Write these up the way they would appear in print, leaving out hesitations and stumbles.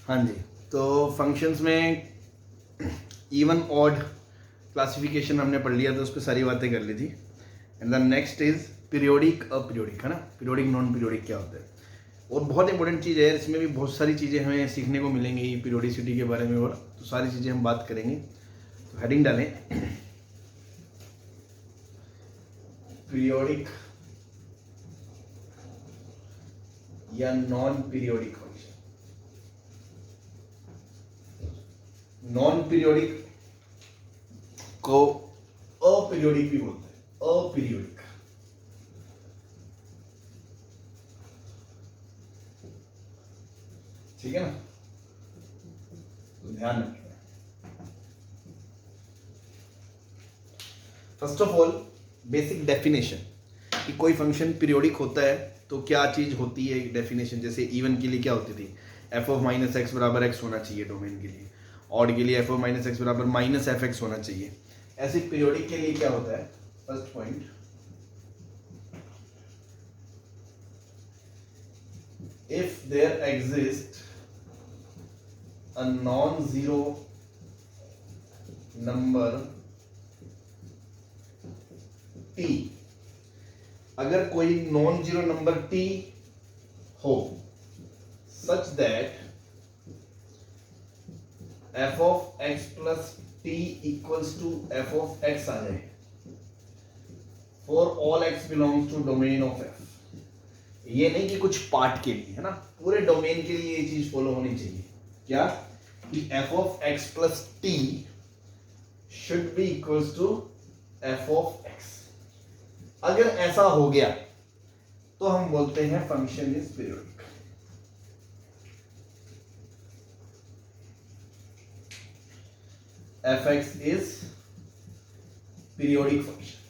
हाँ जी, तो फंक्शंस में इवन ऑड क्लासिफिकेशन हमने पढ़ लिया था, उस पर सारी बातें कर ली थी। And the next is periodic aperiodic, है ना। पीरियोडिक नॉन पीरियोडिक क्या होता है, और बहुत इंपॉर्टेंट चीज़ है, इसमें भी बहुत सारी चीज़ें हमें सीखने को मिलेंगी पीरियोडिसिटी के बारे में, और तो सारी चीज़ें हम बात करेंगे। तो हेडिंग डालें पीरियोडिक या non periodic function. Non periodic को अपीरियोडिक भी बोलते हैं, अपीरियोडिक। ठीक है ना, तो ध्यान रखें। First of all basic definition कि कोई फंक्शन पीरियोडिक होता है तो क्या चीज होती है, डेफिनेशन। जैसे इवन के लिए क्या होती थी, एफ ऑफ माइनस एक्स बराबर एक्स होना चाहिए डोमेन के लिए। ऑड के लिए एफ ऑफ माइनस एक्स बराबर माइनस एफ एक्स होना चाहिए। ऐसे पीरियोडिक के लिए क्या होता है, first point, if there exists a non-zero number t, अगर कोई नॉन जीरो नंबर t हो such that f of x plus t equals to f of x आ जाए for all x belongs to domain of f। ये नहीं कि कुछ part के लिए, है ना, पूरे डोमेन के लिए ये चीज फॉलो होनी चाहिए। क्या कि f of x plus t should be equals to f of x। अगर ऐसा हो गया तो हम बोलते हैं function is periodic. fx is periodic function।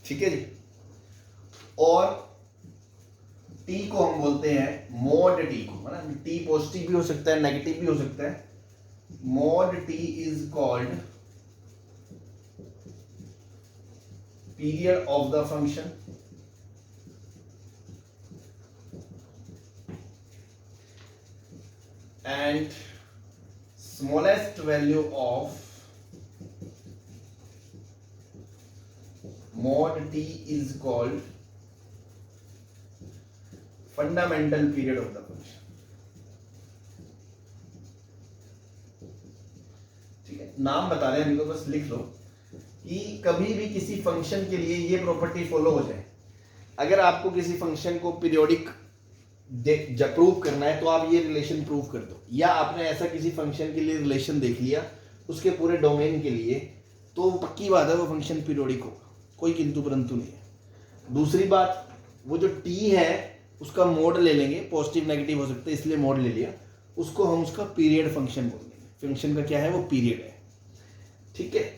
ठीक है जी। और t को हम बोलते हैं मॉड t को, है ना। t पॉजिटिव भी हो सकता है, नेगेटिव भी हो सकता है। Mod t is called period of the function and smallest value of mod t is called fundamental period of the function। ठीक है, नाम बता रहे हैं हम, तो बस लिख लो कि कभी भी किसी फंक्शन के लिए ये प्रॉपर्टी फॉलो हो जाए। अगर आपको किसी फंक्शन को पीरियोडिक जब प्रूव करना है तो आप ये रिलेशन प्रूव कर दो, या आपने ऐसा किसी फंक्शन के लिए रिलेशन देख लिया उसके पूरे डोमेन के लिए, तो पक्की बात है वो फंक्शन पीरियोडिक होगा, कोई किंतु परंतु नहीं है। दूसरी बात, वो जो t है उसका मोड ले लेंगे, पॉजिटिव नेगेटिव हो सकता है इसलिए मोड ले लिया, उसको हम उसका पीरियड फंक्शन बोल देंगे। फंक्शन का क्या है, वो पीरियड है। ठीक है,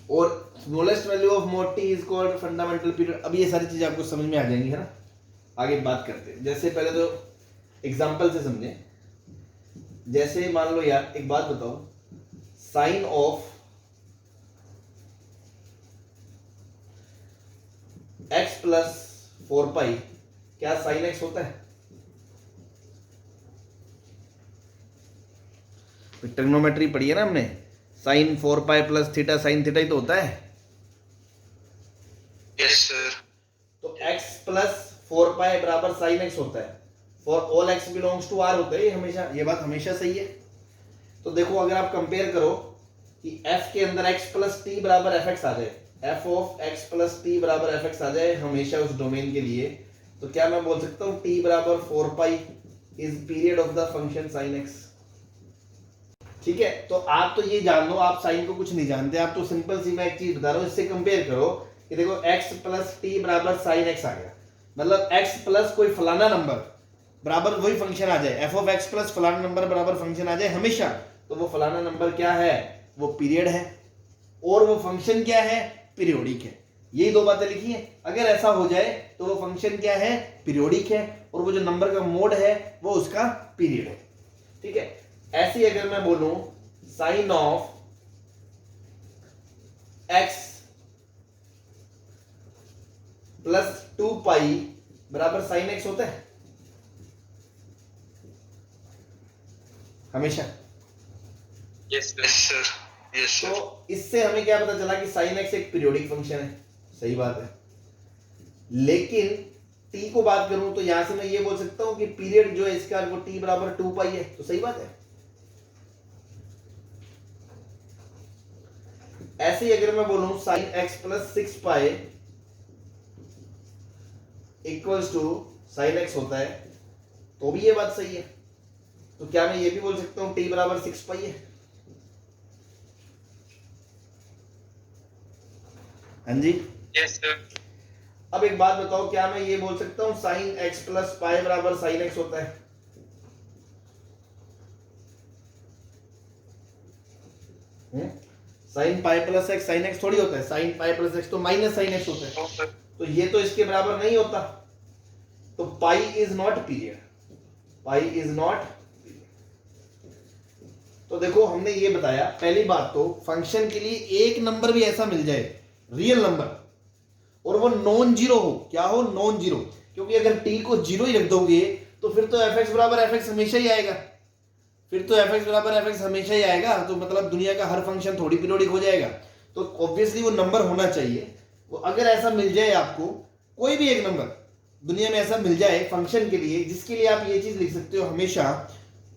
और smallest value of mode t is called fundamental period. अब ये सारी चीजें आपको समझ में आ जाएंगी, है ना। आगे बात करते हैं। जैसे पहले तो एग्जांपल से समझें। जैसे मान लो यार, एक बात बताओ, साइन ऑफ x प्लस 4 पाई क्या साइन x होता है? ट्रिग्नोमेट्री पढ़ी है ना हमने, sine 4 pi plus theta sine theta ही तो होता है। Yes sir. तो x प्लस 4 पाई बराबर साइन x होता है, for all x belongs to r होता है। ये हमेशा, ये बात हमेशा सही है। तो देखो, अगर आप कंपेयर करो कि f के अंदर x प्लस टी बराबर fx आ जाए, f of x plus T बराबर fx आ जाए हमेशा उस डोमेन के लिए, तो क्या मैं बोल सकता हूँ t बराबर 4 pi is period of the function sine x। ठीक है, तो आप तो ये जान लो, आप साइन को कुछ नहीं जानते, आप तो सिंपल सी मैं एक चीज बता रहा हूँ, इससे कंपेयर करो कि देखो x प्लस टी बराबर साइन x आ गया, मतलब x प्लस कोई फलाना नंबर बराबर वही फंक्शन आ जाए, f ऑफ x प्लस फलाना नंबर बराबर फंक्शन आ जाए हमेशा, तो वो फलाना नंबर क्या है, वो पीरियड है, और वो फंक्शन क्या है, पीरियोडिक है। यही दो बातें लिखी है। अगर ऐसा हो जाए तो वो फंक्शन क्या है, पीरियोडिक है, और वो जो नंबर का मोड है वो उसका पीरियड है। ठीक है, ऐसे ही अगर मैं बोलूं साइन ऑफ x प्लस 2 पाई बराबर साइन एक्स होता है हमेशा। Yes sir, yes sir. तो इससे हमें क्या पता चला कि साइन एक्स एक पीरियोडिक फंक्शन है, सही बात है। लेकिन टी को बात करूं तो यहां से मैं ये बोल सकता हूं कि पीरियड जो है इसका वो टी बराबर 2 पाई है, तो सही बात है। ऐसे ही अगर मैं बोलूं sine x plus 6 pi equals to sine x होता है, तो भी ये बात सही है। तो क्या मैं ये भी बोल सकता हूं टी बराबर 6 पाई है? हाँ जी, यस सर। अब एक बात बताओ, क्या मैं ये बोल सकता हूं साइन एक्स प्लस पाई बराबर साइन एक्स होता है? Sine pi plus x sine x थोड़ी होता है, साइन पाई प्लस एक्स तो माइनस साइन एक्स होता है, तो ये तो इसके बराबर नहीं होता। तो pi is not period, pi is not. तो देखो हमने ये बताया, पहली बात तो फंक्शन के लिए एक नंबर भी ऐसा मिल जाए रियल नंबर और वो नॉन जीरो हो, क्या हो, नॉन जीरो, क्योंकि अगर टी को जीरो ही रख दोगे तो फिर तो एफ एक्स बराबर एफ एक्स हमेशा ही आएगा, फिर तो एफ एक्स बराबर एफ एक्स हमेशा ही आएगा, तो मतलब दुनिया का हर फंक्शन थोड़ी पीरियोडिक हो जाएगा। तो ऑब्वियसली वो नंबर होना चाहिए। वो अगर ऐसा मिल जाए आपको, कोई भी एक नंबर दुनिया में ऐसा मिल जाए फंक्शन के लिए जिसके लिए आप ये चीज लिख सकते हो हमेशा,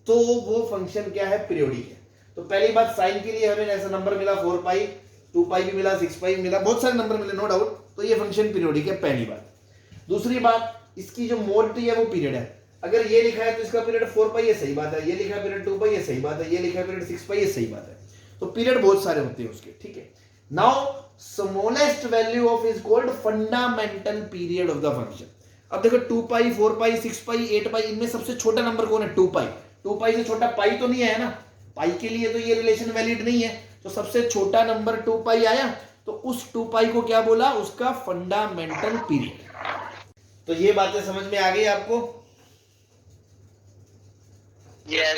तो वो फंक्शन क्या है, पीरियोडिक है। तो पहली बात, साइन के लिए हमें ऐसा नंबर मिला 4 पाई, 2 पाई भी मिला, 6 पाई मिला, बहुत सारे नंबर मिले, नो डाउट, तो ये फंक्शन पीरियोडिक है, पहली बात। दूसरी बात, इसकी जो मोड टी है वो पीरियड है। अगर ये लिखा है तो इसका पीरियड 4 पाई है, सही बात है। ये लिखा है पीरियड 2 पाई है, सही बात है। ये लिखा है पीरियड 6 पाई है, सही बात है। तो पीरियड बहुत सारे होते हैं उसके, ठीक है। Now smallest value of is called fundamental period of the function. अब देखो 2 पाई, 4 पाई, 6 पाई, 8 पाई, इनमें सबसे छोटा नंबर कौन है? 2 पाई। 2 पाई से छोटा पाई तो नहीं है ना, पाई के लिए तो ये रिलेशन वैलिड नहीं है। तो सबसे छोटा नंबर 2 पाई आया, तो उस 2 पाई को क्या बोला? उसका फंडामेंटल पीरियड। तो ये बातें समझ में आ गई आपको? Yes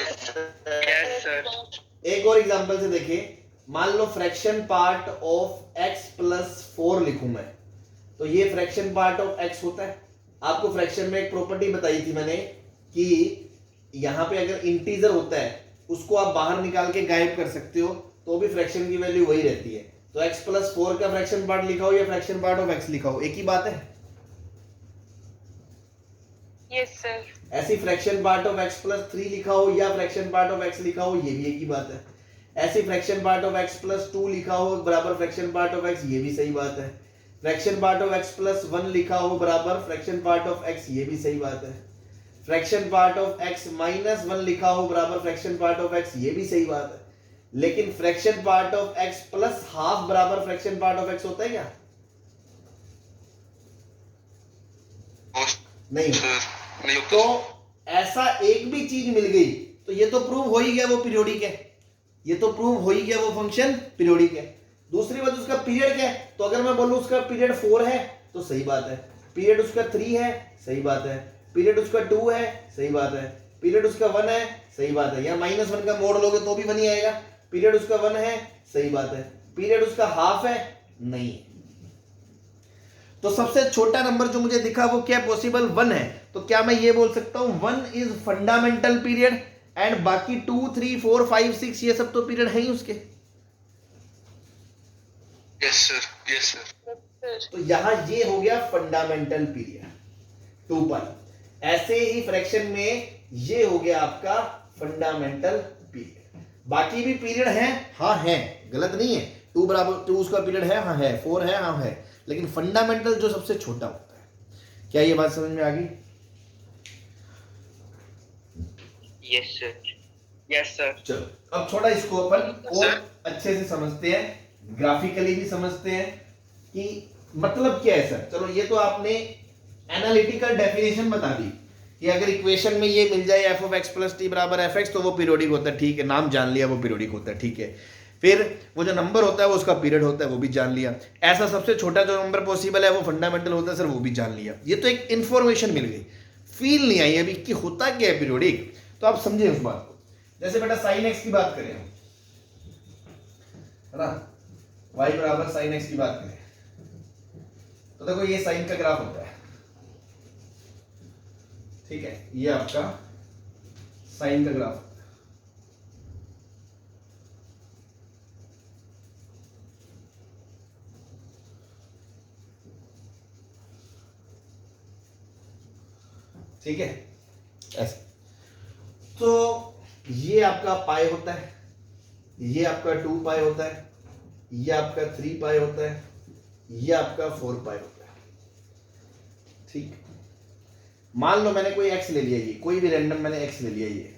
sir. एक और एग्जांपल से देखिए, मान लो fraction part of x plus 4 लिखूं मैं, तो ये फ्रैक्शन पार्ट ऑफ x होता है। आपको फ्रैक्शन में एक प्रॉपर्टी बताई थी मैंने कि यहां पे अगर इंटीजर होता है उसको आप बाहर निकाल के गायब कर सकते हो, तो भी फ्रैक्शन की वैल्यू वही रहती है। तो x प्लस 4 का फ्रैक्शन पार्ट लिखा हो या फ्रैक्शन पार्ट ऑफ x लिखा हो, एक ही बात है। Yes sir. ऐसी fraction part of x plus 3 लिखा हो या फ्रैक्शन पार्ट ऑफ x लिखा हो, ये भी एक ही बात है। ऐसी fraction part of x plus 2 लिखा हो बराबर फ्रैक्शन पार्ट ऑफ x, ये भी सही बात है। Fraction part of x plus 1 लिखा हो बराबर फ्रैक्शन पार्ट ऑफ x, ये भी सही बात है। Fraction part of x minus 1 लिखा हो बराबर फ्रैक्शन पार्ट ऑफ x, ये भी सही बात है। लेकिन fraction part of x plus half बराबर फ्रैक्शन पार्ट ऑफ x होता है क्या? नहीं। तो ऐसा एक भी चीज मिल गई तो ये तो प्रूव हो ही गया वो पीरियोडिक है, ये तो प्रूव हो ही गया वो फंक्शन पीरियोडिक है। दूसरी बात, उसका पीरियड क्या है? तो अगर मैं बोलूं उसका पीरियड 4 है तो सही बात है, पीरियड उसका 3 है, सही बात है, पीरियड उसका 2 है, सही बात है, पीरियड उसका 1 है, सही बात है। या -1 का मोड़ लोगे तो भी 1 ही आएगा। पीरियड उसका 1 है, सही बात है। पीरियड उसका हाफ है, नहीं। तो सबसे छोटा नंबर जो मुझे दिखा वो क्या पॉसिबल? 1 है। तो क्या मैं ये बोल सकता हूं 1 इज फंडामेंटल पीरियड एंड बाकी 2, 3, 4, 5, 6 ये सब तो पीरियड है ही उसके। Yes sir, yes sir. तो यहां ये हो गया फंडामेंटल पीरियड 2 पाई। ऐसे ही फ्रैक्शन में ये हो गया आपका फंडामेंटल पीरियड। बाकी भी पीरियड है, हाँ है, गलत नहीं है। 2 बराबर 2 उसका पीरियड है, हाँ है। 4 है, हाँ है। लेकिन फंडामेंटल जो सबसे छोटा होता है। क्या ये बात समझ में आ गई? Yes sir, yes sir. चलो अब थोड़ा इसको अपन और अच्छे से समझते हैं, ग्राफिकली भी समझते हैं कि मतलब क्या है सर। चलो ये तो आपने एनालिटिकल डेफिनेशन बता दी कि अगर इक्वेशन में ये मिल जाए f of x plus T बराबर एफ एक्स तो वो पीरियोडिक होता है, ठीक है, नाम जान लिया, वो पीरियोडिक होता है, ठीक है। फिर वो जो नंबर होता है वो उसका पीरियड होता है, वो भी जान लिया। ऐसा सबसे छोटा जो नंबर पॉसिबल है वो फंडामेंटल होता है सर, वो भी जान लिया। ये तो एक इंफॉर्मेशन मिल गई, फील नहीं आई अभी कि होता क्या है पीरियोडिक, तो आप समझे उस बात को। जैसे बेटा साइन एक्स की बात करें, है ना, y बराबर साइन एक्स की बात करें, तो देखो ये साइन का ग्राफ होता है, ठीक है, ये आपका साइन का ग्राफ होता है। ठीक है, ऐसे। तो ये आपका पाई होता है, ये आपका 2 पाई होता है, ये आपका 3 पाई होता है, ये आपका 4 पाई होता है। ठीक, मान लो मैंने कोई x ले लिया, ये कोई भी रैंडम मैंने x ले लिया, ये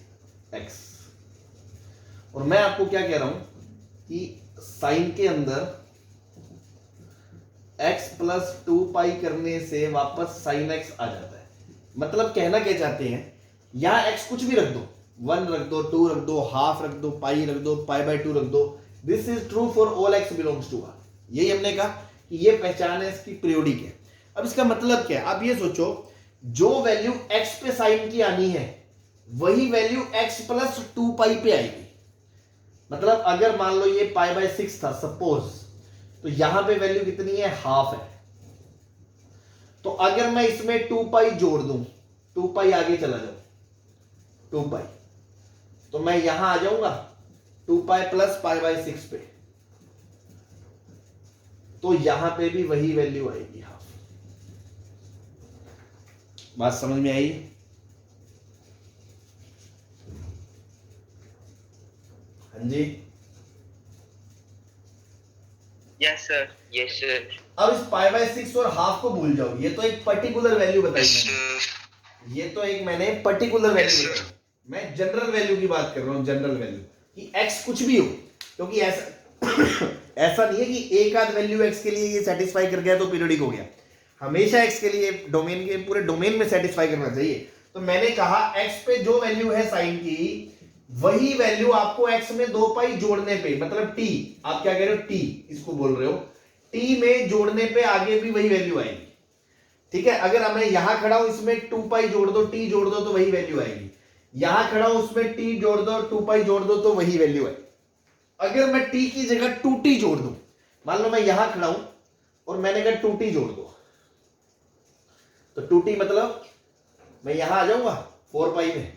x, और मैं आपको क्या कह रहा हूं कि साइन के अंदर x प्लस 2 पाई करने से वापस साइन x आ जाता है। मतलब कहना क्या चाहते हैं, यहां x कुछ भी रख दो, 1 रख दो, 2 रख दो, हाफ रख दो, पाई रख दो, पाई बाय 2 रख दो, this is true for all x belongs to R। यही हमने कहा कि ये पहचान है इसकी पीरियोडिक है। अब इसका मतलब क्या है, आप ये सोचो, जो वैल्यू x पे साइन की आनी है वही वैल्यू x प्लस 2 पाई पे आएगी। मतलब अगर मान लो ये पाई बाय 6 था सपोज, तो यहां पे वैल्यू कितनी है, हाफ है। तो अगर मैं इसमें 2 पाई जोड़ दूं, 2 पाई आगे चला जाऊं, 2 पाई, तो मैं यहां आ जाऊंगा 2 पाई प्लस पाई बाय 6 पे, तो यहां पे भी वही वैल्यू आएगी, हाफ। बात समझ में आई? हाँ जी, यस सर, यस सर। अब इस पाई बाय 6 और हाफ को भूल जाओ, ये तो एक पर्टिकुलर वैल्यू बताई मैंने, ये तो एक मैंने पर्टिकुलर वैल्यू बताई। मैं जनरल वैल्यू की बात कर रहा हूं, जनरल वैल्यू कि x कुछ भी हो, क्योंकि ऐसा ऐसा नहीं है कि एक आध वैल्यू x के लिए ये सेटिस्फाई कर गया तो पीरियोडिक हो गया। हमेशा x के लिए डोमेन के पूरे डोमेन में सेटिस्फाई करना चाहिए। तो मैंने कहा x पे जो वैल्यू है साइन की, वही वैल्यू आपको x में 2 पाई जोड़ने पे, मतलब t, आप क्या कह रहे हो, t इसको बोल रहे हो, t में जोड़ने पे आगे भी वही वैल्यू आएगी। ठीक है, अगर मैं यहां खड़ा हूं, इसमें 2 पाई जोड़ दो, t जोड़ दो तो वही वैल्यू आएगी। यहां खड़ा हूं, उसमें t जोड़ दो, 2 पाई जोड़ दो तो वही वैल्यू आएगी। अगर मैं t की जगह 2t जोड़ दूं, मान लो मैं यहां खड़ा हूं और मैंने कहा 2t जोड़ दो, तो 2t मतलब मैं यहां आ जाऊंगा 4 पाई में,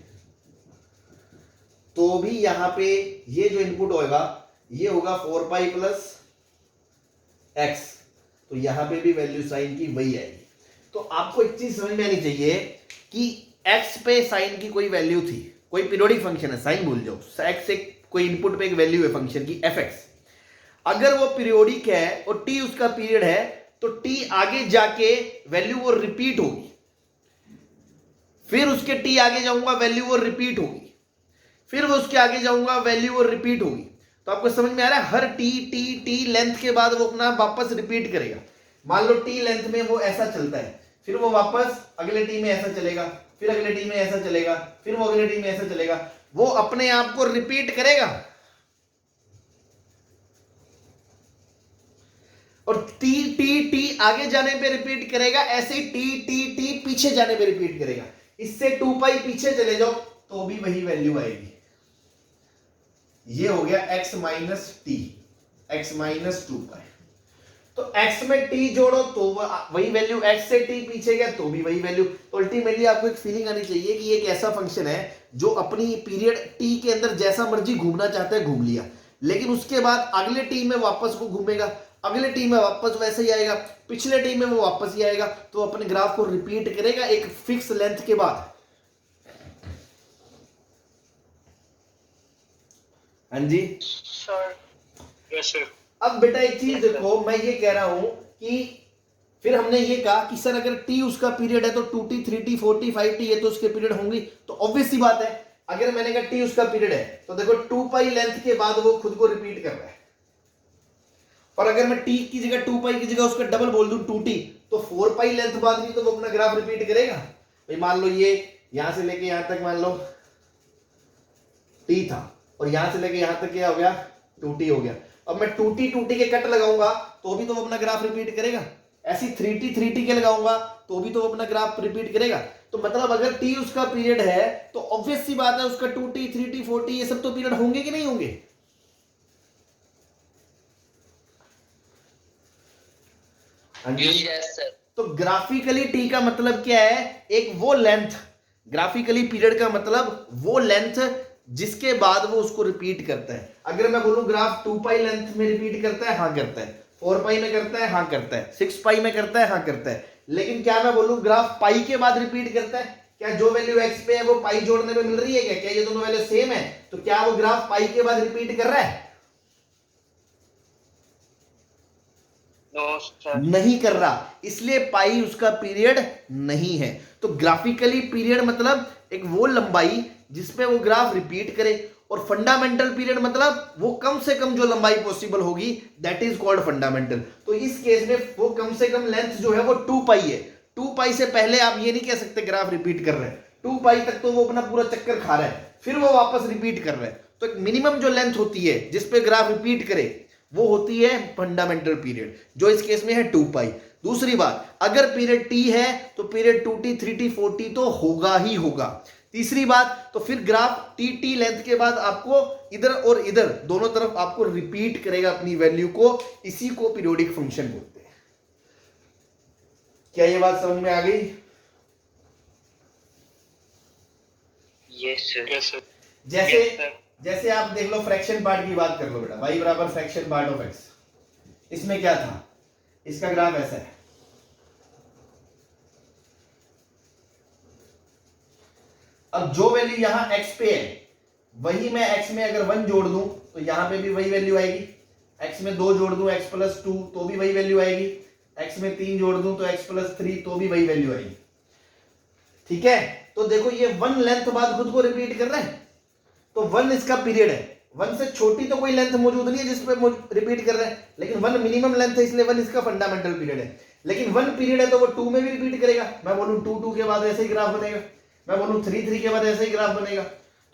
तो भी यहां पे ये जो इनपुट होगा ये होगा 4 पाई प्लस x, तो यहां पे भी वैल्यू साइन की वही आएगी। तो आपको एक चीज समझ में आनी चाहिए कि x पे साइन की कोई वैल्यू थी, कोई पीरियोडिक फंक्शन है, साइन भूल जाओ, x एक कोई इनपुट पे एक वैल्यू है फंक्शन की fx, अगर वो पीरियोडिक है और t उसका पीरियड है, तो t आगे जाके वैल्यू वो रिपीट होगी, फिर उसके t आगे जाऊंगा वैल्यू वो रिपीट होगी, फिर वो उसके आगे जाऊंगा वैल्यू वो रिपीट होगी। तो आपको समझ में आ रहा है, हर t लेंथ के बाद वो अपना वापस रिपीट करेगा। मान लो t लेंथ में वो ऐसा चलता है, फिर वो वापस अगले t में ऐसा चलेगा, फिर अगले t में ऐसा चलेगा, फिर वो अगले t में ऐसा चलेगा, वो अपने आप को रिपीट करेगा। और t आगे जाने पे रिपीट करेगा, ऐसे ही t पीछे जाने पे रिपीट करेगा। इससे 2 पाई पीछे चले जाओ तो भी वही वैल्यू आएगी। ये हो गया x minus T, x minus 2 पाई। तो x में t जोड़ो तो वही वैल्यू, x से t पीछे गया तो भी वही वैल्यू। तो अल्टीमेटली आपको एक फीलिंग आनी चाहिए कि ये एक ऐसा फंक्शन है जो अपनी पीरियड t के अंदर जैसा मर्जी घूमना चाहता है घूम लिया, लेकिन उसके बाद अगले t में वापस वो घूमेगा, अगले टी में वापस वैसे ही आएगा, पिछले टी में वो वापस ही आएगा, तो अपने ग्राफ को रिपीट करेगा एक फिक्स लेंथ के बाद। हाँ जी सर, यस सर। अब बेटा एक चीज देखो, मैं ये कह रहा हूं कि फिर हमने ये कहा कि सर अगर t उसका पीरियड है तो 2t 3t 4t 5t ये तो उसके पीरियड होंगी, तो ऑब्वियस सी बात है अगर मैंने कहा t उसका पीरियड है तो देखो 2 पाई लेंथ के बाद वो खुद को रिपीट कर रहा है, और अगर मैं t की जगह 2 पाई की जगह उसका डबल बोल दूं 2t, तो 4 पाई लेंथ बाद भी तो वो अपना ग्राफ रिपीट करेगा। भाई मान लो ये यहां से लेके यहां तक मान लो t था, और यहां से लेके यहां तक क्या हो गया 2t हो गया। अब मैं 2t के कट लगाऊंगा तो भी तो वो अपना ग्राफ रिपीट करेगा, ऐसी 3t के लगाऊंगा तो भी तो वो अपना ग्राफ रिपीट करेगा। तो मतलब अगर t उसका पीरियड है तो ऑब्वियस सी बात है उसका 2t 3t 4t ये सब तो पीरियड होंगे कि नहीं होंगे। हाँ जी। Yes, sir. तो ग्राफिकली टी का मतलब क्या है? एक वो लेंथ, ग्राफिकली पीरियड का मतलब वो लेंथ जिसके बाद वो उसको रिपीट करता है। अगर मैं बोलूं ग्राफ 2 पाई लेंथ में रिपीट करता है, हाँ करता है। 4 पाई में करता है, हाँ करता है। 6 पाई में करता है, हाँ करता है। लेकिन क्या मैं बोलूं ग्राफ पाई के बाद रिपीट करता है? क्या जो वैल्यू एक्स पे है वो पाई जोड़ने पे मिल रही है क्या? क्या ये दोनों वैल्यू सेम है? तो क्या वो ग्राफ पाई के बाद रिपीट कर रहा है? No, sir. नहीं कर रहा, इसलिए पाई उसका पीरियड नहीं है। तो ग्राफिकली पीरियड मतलब एक वो लंबाई जिसपे वो ग्राफ रिपीट करे, और फंडामेंटल पीरियड मतलब वो कम से कम जो लंबाई पॉसिबल होगी, दैट इज कॉल्ड फंडामेंटल। तो इस केस में वो कम से कम लेंथ जो है वो 2 पाई है। 2 पाई से पहले आप ये नहीं कह सकते ग्राफ रिपीट कर रहे हैं। 2 पाई तक तो वो अपना पूरा चक्कर खा रहा है, फिर वो वापस रिपीट कर रहा है। तो एक मिनिमम जो लेंथ होती है जिसपे ग्राफ रिपीट करे, वो होती है फंडामेंटल पीरियड, जो इस केस में है 2 पाई। दूसरी बात, अगर पीरियड टी है तो पीरियड 2t 3t 4t तो होगा ही होगा। तीसरी बात, तो फिर ग्राफ टी लेंथ के बाद आपको इधर और इधर दोनों तरफ आपको रिपीट करेगा अपनी वैल्यू को। इसी को पीरियोडिक फंक्शन बोलते हैं। क्या ये बात समझ में आ गई? Yes, sir. Yes, sir. जैसे Yes, sir. जैसे आप देख लो, फ्रैक्शन पार्ट की बात कर लो बेटा, y बराबर फ्रैक्शन पार्ट ऑफ x। इसमें क्या था? इसका ग्राफ ऐसा है। अब जो वैल्यू यहां x पे है, वही मैं x में अगर 1 जोड़ दूं तो यहां पे भी वही वैल्यू आएगी। x में 2 जोड़ दूं x प्लस 2 तो भी वही वैल्यू आएगी। x में 3 जोड़ दूं तो x प्लस 3 तो भी वही वैल्यू आएगी। ठीक है, तो देखो ये 1 लेंथ बाद खुद को रिपीट कर रहा है, तो 1 इसका पीरियड है। 1 से छोटी तो कोई लेंथ मौजूद नहीं है जिसपे रिपीट कर रहा है, लेकिन 1 मिनिमम लेंथ है, इसलिए 1 इसका फंडामेंटल पीरियड है। लेकिन 1 पीरियड है तो वो 2 में भी रिपीट करेगा। मैं बोलूं 2 2 के बाद ऐसे ही ग्राफ बनेगा, मैं बोलूं 3 3 के बाद ऐसे ही ग्राफ बनेगा।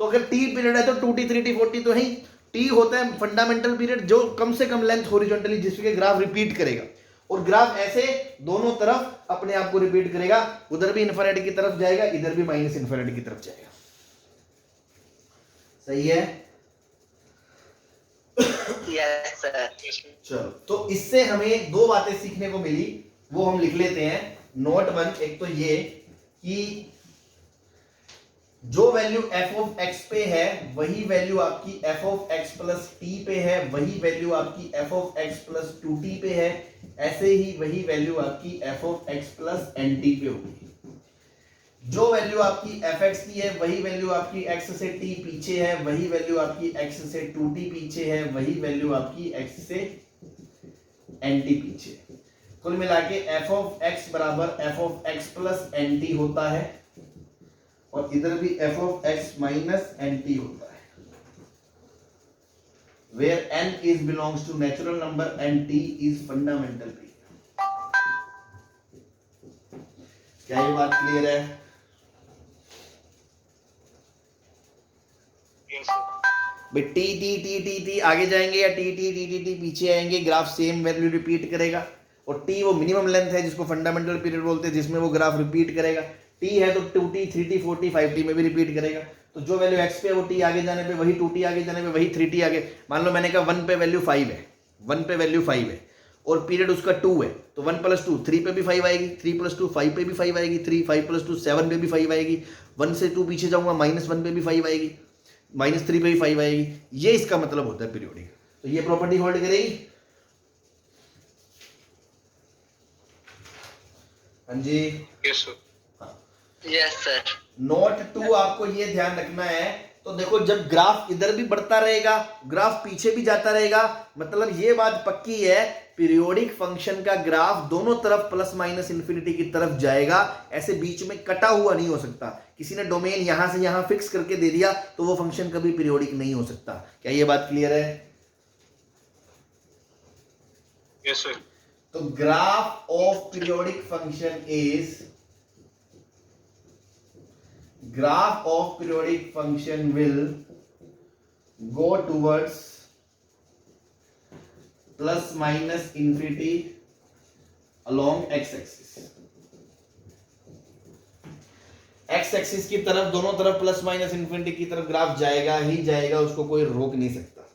तो अगर t पीरियड है तो 2t 3t 4t तो है ही। t होता है फंडामेंटल पीरियड, जो कम से कम लेंथ हॉरिजॉन्टली जिसके ग्राफ रिपीट करेगा, और ग्राफ ऐसे दोनों तरफ अपने आप को रिपीट करेगा। उधर भी इन्फिनिटी की तरफ जाएगा, इधर भी माइनस इन्फिनिटी की तरफ जाएगा। सही है? Yes, sir. चलो, तो इससे हमें 2 बातें सीखने को मिली, वो हम लिख लेते हैं। नोट 1, एक तो ये कि जो वैल्यू f ऑफ x पे है वही वैल्यू आपकी f of x plus t पे है, वही वैल्यू आपकी f of x plus 2t पे है, ऐसे ही वही वैल्यू आपकी f of x plus nt पे होगी। जो वैल्यू आपकी fx की है वही वैल्यू आपकी x से t पीछे है, वही वैल्यू आपकी x से 2t पीछे है, वही वैल्यू आपकी x से nt पीछे है। कुल मिला के f ऑफ x बराबर f of x plus nt होता है, और इधर भी f of x minus nt होता है, where n is belongs to natural number and t is fundamental period। क्या ये बात क्लियर है? Yes, sir. भाई T T T T T आगे जाएंगे या T T T T T पीछे आएंगे, ग्राफ सेम वैल्यू रिपीट करेगा। और टी वो मिनिमम लेंथ है जिसको फंडामेंटल पीरियड बोलते हैं, जिसमें वो ग्राफ रिपीट करेगा। टी है तो 2t 3t 4t 5t में भी रिपीट करेगा। तो जो वैल्यू x पे है वो t आगे जाने पे वही 2t आगे जाने पे वही 3t आगे। मान लो मैंने कहा 1 पे वैल्यू 5 है, 1 पे वैल्यू 5 है और पीरियड उसका 2 है, तो 1 प्लस 2 3 पे भी 5 आएगी, 3 प्लस 2 5 पे भी 5 आएगी, 3 5 प्लस 2 7 पे भी 5 आएगी, 1 से 2 पीछे जाऊंगा -1 पे भी 5 आएगी, -3 पे भी 5 आएगी। ये इसका मतलब होता है पीरियोडिक। तो ये प्रॉपर्टी होल्ड करेगी। हाँ जी। Yes, sir. Yes, sir. Note 2 आपको ये ध्यान रखना है। तो देखो जब ग्राफ इधर भी बढ़ता रहेगा, ग्राफ पीछे भी जाता रहेगा, मतलब ये बात पक्की है पीरियोडिक फंक्शन का ग्राफ दोनों तरफ प्लस माइनस इन्फिनिटी की तरफ जाएगा, ऐसे बीच में कटा हुआ नहीं हो सकता। किसी ने डोमेन यहां से यहां फिक्स करके दे दिया तो वो फंक्शन कभी पीरियोडिक नहीं हो सकता। क्या ये बात क्लियर है? Yes, sir. तो graph of periodic function is, graph of periodic function will go towards plus minus infinity along x axis। x axis की तरफ दोनों तरफ प्लस माइनस इन्फिनिटी की तरफ ग्राफ जाएगा ही जाएगा, उसको कोई रोक नहीं सकता।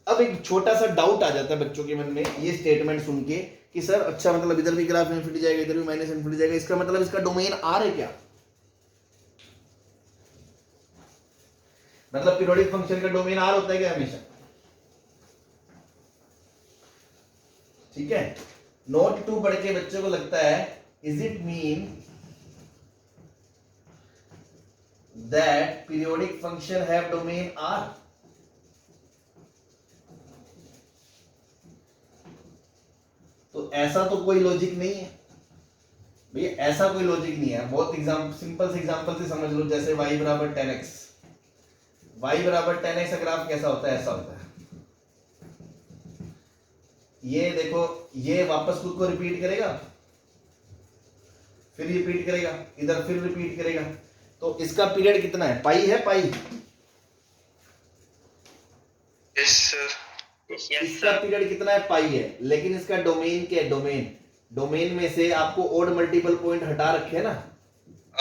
अब एक छोटा सा डाउट आ जाता है बच्चों के मन में ये स्टेटमेंट सुन के कि सर अच्छा मतलब इधर भी ग्राफ इन्फिनिटी जाएगा, इधर भी माइनस इन्फिनिटी जाएगा, इसका मतलब इसका डोमेन आर है क्या? मतलब पीरियोडिक फंक्शन का डोमेन आर होता है क्या हमेशा? ठीक है, नोट 2 पढ़ के बच्चों को लगता है is it mean that periodic function have domain are? तो ऐसा तो कोई लॉजिक नहीं है भैया, ऐसा कोई लॉजिक नहीं है। बहुत सिंपल से एग्जांपल से समझ लो, जैसे y बराबर 10x, y बराबर 10x का ग्राफ कैसा होता है? ऐसा होता है। ये देखो, ये वापस खुद को रिपीट करेगा, फिर रिपीट करेगा, इधर फिर रिपीट करेगा। तो इसका पीरियड कितना है? पाई है, पाई। यस सर, इसका पीरियड कितना है? पाई है। लेकिन इसका डोमेन क्या है? डोमेन में से आपको ओड मल्टीपल पॉइंट हटा रखे हैं ना,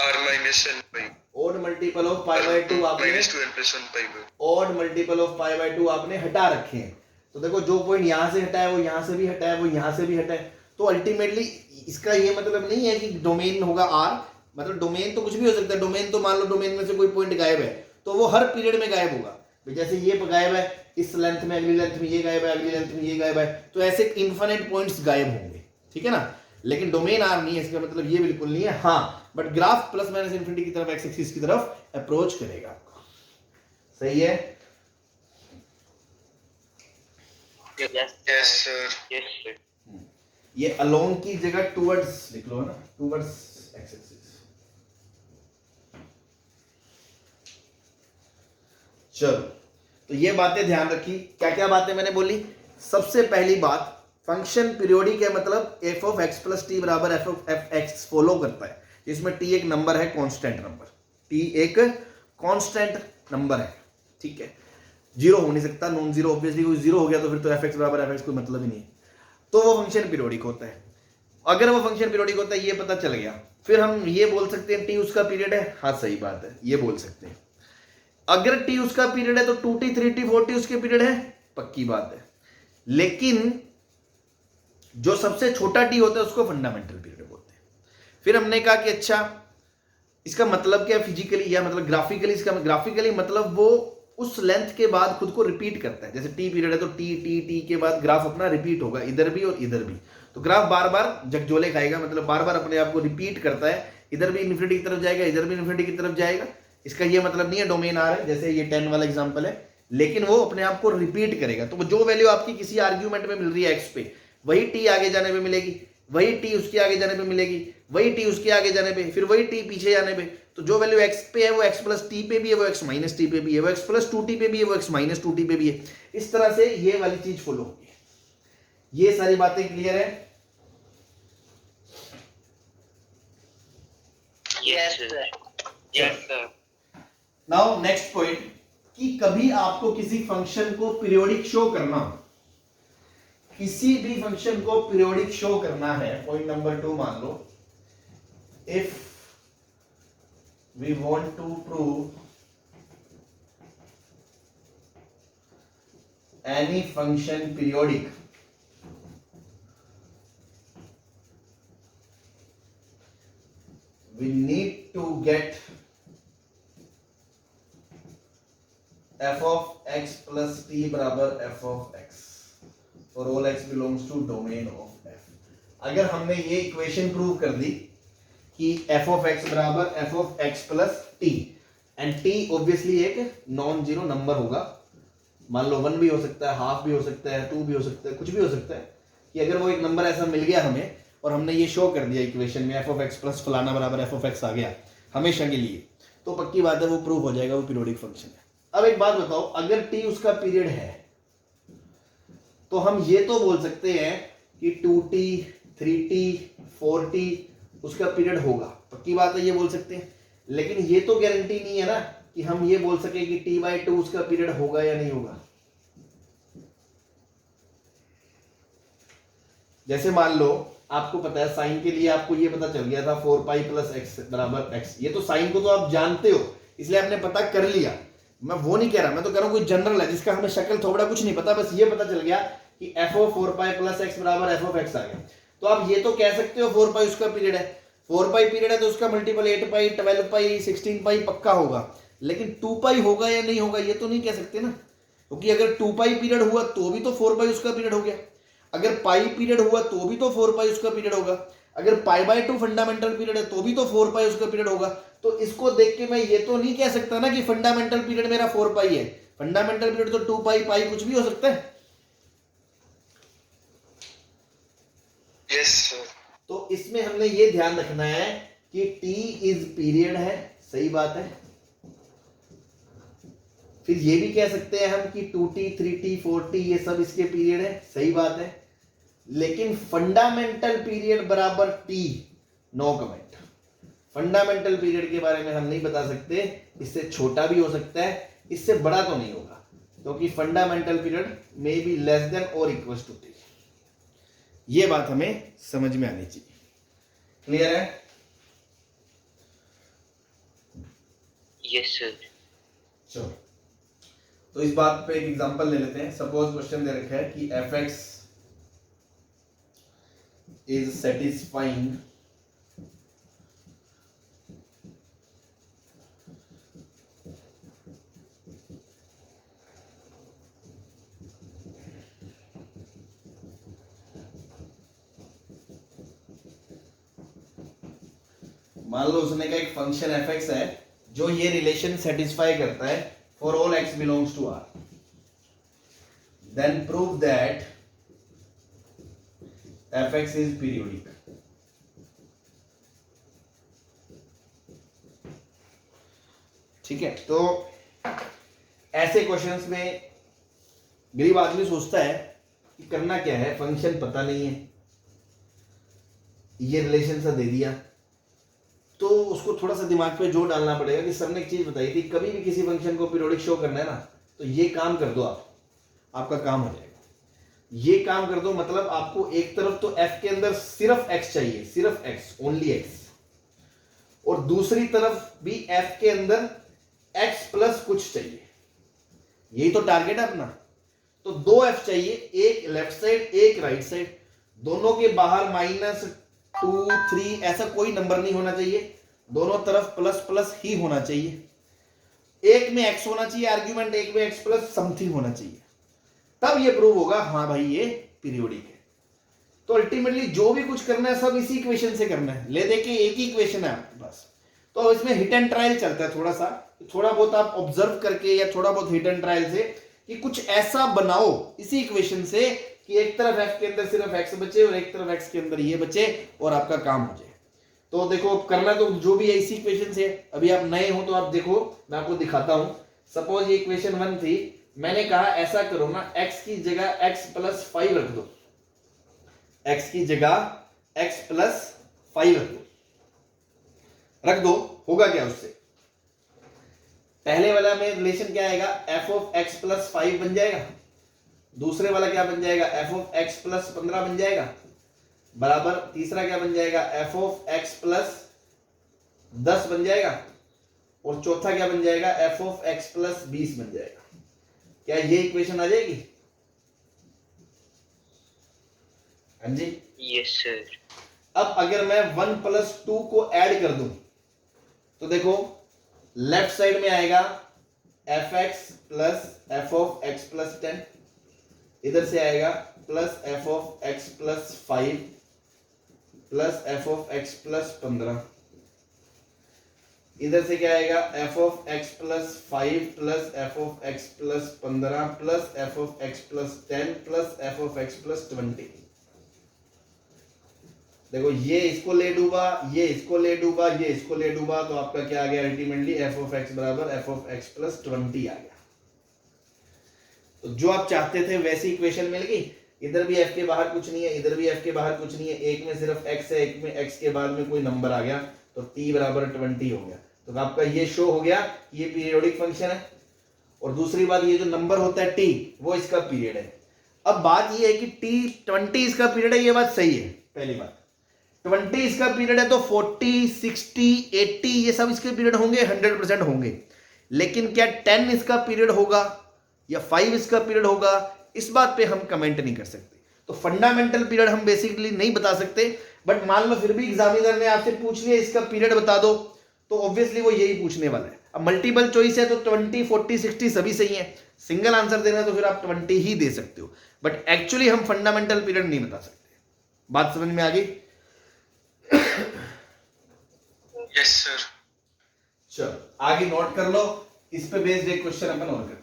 r minus n pi, odd multiple of pi by 2 आपने, minus 2n plus 1 pi by, odd multiple of pi by 2 आपने हटा रखे हैं। तो देखो जो पॉइंट यहां से हटा है वो यहां से भी हटा है, वो यहां से भी हटा है। तो अल्टीमेटली इसका ये मतलब नहीं है कि डोमेन होगा आर, मतलब डोमेन तो कुछ भी हो सकता है। डोमेन तो मान लो डोमेन में से कोई पॉइंट गायब है तो वो हर पीरियड में गायब होगा। जैसे ये गायब है इस लेंथ में, अगली लेंथ में ये गायब है, अगली लेंथ में ये गायब है, तो ऐसे इनफिनिट पॉइंट्स गायब होंगे। ठीक है ना, लेकिन डोमेन आर नहीं है, इसका मतलब ये बिल्कुल नहीं है। हाँ, but graph plus minus infinity की तरफ, एक्स एक्सिस की तरफ अप्रोच करेगा आपको। सही है? yes sir, ये अलोंग की जगह टुवर्ड्स लिख लो, है ना, टुवर्ड्स एक्स एक्सिस। चलो, तो ये बातें ध्यान रखी। क्या क्या बातें मैंने बोली? सबसे पहली बात, फंक्शन पीरियोडिक है मतलब F of x plus T बराबर F of F X follow करता है, जिसमें टी एक नंबर है, कांस्टेंट नंबर। टी एक कांस्टेंट नंबर है, ठीक है, जीरो हो नहीं सकता, नॉन जीरो ऑब्वियसली, कोई जीरो हो गया तो फिर तो एफ एक्स बराबर एफ एक्स कोई मतलब ही नहीं है। तो वो फंक्शन पीरियोडिक होता है। अगर वो फंक्शन पीरियोडिक होता है, ये पता चल गया, फिर हम ये बोल सकते हैं टी उसका पीरियड है। हाँ सही बात है, ये बोल सकते हैं। अगर टी उसका पीरियड है तो 2t 3t 4t उसके पीरियड है, पक्की बात है। लेकिन जो सबसे छोटा टी होता है उसको फंडामेंटल पीरियड बोलते हैं। फिर हमने कहा कि अच्छा इसका मतलब क्या फिजिकली या मतलब ग्राफिकली? इसका ग्राफिकली मतलब वो उस लेंथ के बाद खुद को रिपीट करता है। जैसे टी पीरियड है तो टी टी टी के बाद ग्राफ अपना रिपीट होगा, इधर भी और इधर भी। तो ग्राफ बार बार जगजोले खाएगा, मतलब बार बार अपने आप को रिपीट करता है, इधर भी इन्फिनिटी की तरफ जाएगा, इधर भी इन्फिनिटी की तरफ जाएगा। इसका ये मतलब नहीं है डोमेन आर है, जैसे ये 10 वाला एग्जांपल है, लेकिन वो अपने आप को रिपीट करेगा। तो जो वैल्यू आपकी किसी आर्ग्यूमेंट में मिल रही है एक्स पे, वही टी आगे जाने पे मिलेगी, वही टी उसके आगे जाने पे मिलेगी, वही टी उसके आगे जाने पे, फिर वही टी पीछे जाने पे। तो जो वैल्यू एक्स पे है वो एक्स प्लस टी पे भी है, वो एक्स माइनस टी पे भी है, वो एक्स प्लस 2t पे भी है, वो एक्स माइनस 2t पे भी है। इस तरह से ये वाली चीज फॉलो होगी। ये सारी बातें क्लियर है? yes sir, yes sir, now next point, कि कभी आपको किसी फंक्शन को पीरियोडिक शो करना, किसी भी फंक्शन को पीरियोडिक शो करना है, पॉइंट नंबर 2 मान लो, if we want to prove any function periodic, we need to get f of x plus t बराबर f of x for all x belongs to domain of f। अगर हमने ये equation prove कर दी कि f of x बराबर f of x plus t, and t obviously एक non zero number होगा, मान लो 1 भी हो सकता है, हाफ भी हो सकता है, 2 भी हो सकता है, कुछ भी हो सकता है, कि अगर वो एक नंबर ऐसा मिल गया हमें और हमने ये शो कर दिया इक्वेशन में f of x प्लस फलाना बराबर f of x आ गया हमेशा के लिए, तो पक्की बात है वो प्रूव हो जाएगा, वो पीरियोडिक फंक्शन है। अब एक बात बताओ, अगर t उसका पीरियड है तो हम ये तो बोल सकते हैं कि 2t 3t 4t उसका पीरियड होगा, पक्की बात है ये बोल सकते हैं। लेकिन ये तो गारंटी नहीं है ना कि हम ये बोल सके कि t/2 उसका पीरियड होगा या नहीं होगा। जैसे मान लो आपको पता है साइन के लिए आपको ये पता चल गया था 4π + x बराबर x, ये तो साइन को तो आप जानते हो इसलिए आपने पता कर लिया, मैं वो नहीं कह रहा, मैं तो कह रहा हूं कोई जनरल है जिसका हमें शक्ल थोड़ा कुछ नहीं पता, बस ये पता चल गया कि f of 4π + x बराबर f of x आ गया। तो आप ये तो कह सकते हो 4 पाई उसका पीरियड है, 4 पाई पीरियड है तो उसका मल्टीपल 8 पाई, 12 पाई, 16 पाई पक्का होगा, लेकिन 2 पाई होगा या नहीं होगा ये तो नहीं कह सकते ना, क्योंकि अगर 2 पाई पीरियड हुआ तो भी तो 4 पाई उसका पीरियड हो गया, अगर पाई पीरियड हुआ तो भी तो 4 पाई उसका पीरियड होगा, अगर पाई बाय 2 फंडामेंटल पीरियड है तो भी तो 4 पाई उसका पीरियड होगा। तो इसको देख के मैं ये तो नहीं कह सकता ना कि फंडामेंटल पीरियड मेरा 4 पाई है, फंडामेंटल पीरियड तो 2 पाई, पाई कुछ भी हो सकता है। Yes, sir. तो इसमें हमने ये ध्यान रखना है कि टी इज पीरियड है, सही बात है। फिर ये भी कह सकते हैं हम कि 2t 3t 4t ये सब इसके पीरियड है, सही बात है, लेकिन फंडामेंटल पीरियड बराबर T, no comment. Fundamental period के बारे में हम नहीं बता सकते, इससे छोटा भी हो सकता है, इससे बड़ा तो नहीं होगा, क्योंकि fundamental period may be less than और इक्वल टू टी। ये बात हमें समझ में आनी चाहिए। क्लियर है? Yes, sir. चलो, तो इस बात पे एक एग्जांपल ले लेते हैं। सपोज क्वेश्चन दे रखा है कि एफ एक्स इज सेटिस्फाइंग मान लो उसने का एक फंक्शन एफ एक्स है जो ये रिलेशन सेटिस्फाई करता है for all x belongs to R, then prove that f x is periodic. ठीक है, तो ऐसे क्वेश्चंस में गरीब आदमी सोचता है कि करना क्या है, फंक्शन पता नहीं है, ये रिलेशन सा दे दिया, तो उसको थोड़ा सा दिमाग पे जोर डालना पड़ेगा कि सर ने एक चीज बताई थी, कभी भी किसी फंक्शन को पीरियोडिक शो करना है ना तो ये काम कर दो, आपका काम हो जाएगा। ये काम कर दो मतलब आपको एक तरफ तो f के अंदर सिर्फ x चाहिए, सिर्फ x, ओनली x, और दूसरी तरफ भी f के अंदर x प्लस कुछ चाहिए, यही तो टारगेट है अपना। तो दो f चाहिए, एक लेफ्ट साइड एक राइट साइड, दोनों के बाहर -2 3 ऐसा कोई नंबर नहीं होना चाहिए, दोनों तरफ प्लस प्लस ही होना चाहिए, एक में x होना चाहिए आर्ग्यूमेंट, एक में x प्लस समथिंग होना चाहिए, तब ये प्रूव होगा हाँ भाई ये पीरियोडिक है। तो अल्टीमेटली जो भी कुछ करना है सब इसी इक्वेशन से करना है, ले दे के एक ही इक्वेशन है आपके पास। तो इसमें हिट एंड ट्रायल चलता है, थोड़ा बहुत आप ऑब्जर्व करके या थोड़ा बहुत हिट एंड ट्रायल से कि कुछ ऐसा बनाओ इसी इक्वेशन से कि एक तरफ f के अंदर सिर्फ x बचे और एक तरफ x के अंदर ये बचे और आपका काम हो जाए। तो देखो करना तो जो भी है इसी इक्वेशन से। अभी आप नए हो तो आप देखो, मैं आपको दिखाता हूं। सपोज ये इक्वेशन 1 थी, मैंने कहा ऐसा करो ना, x की जगह x प्लस 5 रख दो, x की जगह x प्लस 5 रख दो, होगा क्या उससे? पहले वाला में रिलेशन क्या आएगा, f ऑफ x प्लस 5 बन जाएगा, दूसरे वाला क्या बन जाएगा, f ऑफ x प्लस 15 बन जाएगा, बराबर तीसरा क्या बन जाएगा, f ऑफ x प्लस 10 बन जाएगा, और चौथा क्या बन जाएगा, f ऑफ x प्लस 20 बन जाएगा। क्या ये इक्वेशन आ जाएगी? हाँ जी, यस सर। अब अगर मैं 1 प्लस 2 को ऐड कर दूं तो देखो लेफ्ट साइड में आएगा fx plus f of x plus 10, इधर से आएगा plus f of x plus 5 plus f of x plus 15, इधर से क्या आएगा f of x plus 5 plus f of x plus 15 plus f of x plus 10 plus f of x plus 20। देखो ये इसको ले डूबा, ये इसको ले डूबा, ये इसको ले डूबा, तो आपका क्या आ गया अल्टीमेटली f ऑफ x बराबर f ऑफ x प्लस 20 आ गया। तो जो आप चाहते थे वैसी इक्वेशन मिल गई, इधर भी f के बाहर कुछ नहीं है, इधर भी f के बाहर कुछ नहीं है, एक में सिर्फ x है, एक में x के बाद में कोई नंबर आ गया, तो t बराबर 20 हो गया। तो आपका ये शो हो गया कि ये पीरियोडिक फंक्शन है। और दूसरी बात, ये जो नंबर होता है t वो इसका पीरियड है। अब बात ये है कि t 20 इसका पीरियड है, ये बात सही है। पहली बात 20 इसका पीरियड है तो 40 60 80 ये सब इसके पीरियड होंगे, 100% होंगे। लेकिन क्या 10 इसका पीरियड होगा या 5 इसका पीरियड होगा, इस बात पे हम कमेंट नहीं कर सकते। तो फंडामेंटल पीरियड हम बेसिकली नहीं बता सकते, बट मान लो फिर भी एग्जामिनर ने आपसे पूछ लिया इसका पीरियड बता दो, तो ऑब्वियसली वो यही पूछने वाला है। अब मल्टीपल चॉइस है तो 20, 40, 60 सभी सही है, सिंगल आंसर देना है तो फिर आप 20 ही दे सकते हो, बट एक्चुअली हम फंडामेंटल पीरियड नहीं बता सकते। बात समझ में आ गई? Yes sir. चलो आगे नोट कर लो, इस पे बेस्ड एक क्वेश्चन अपन और करते हैं।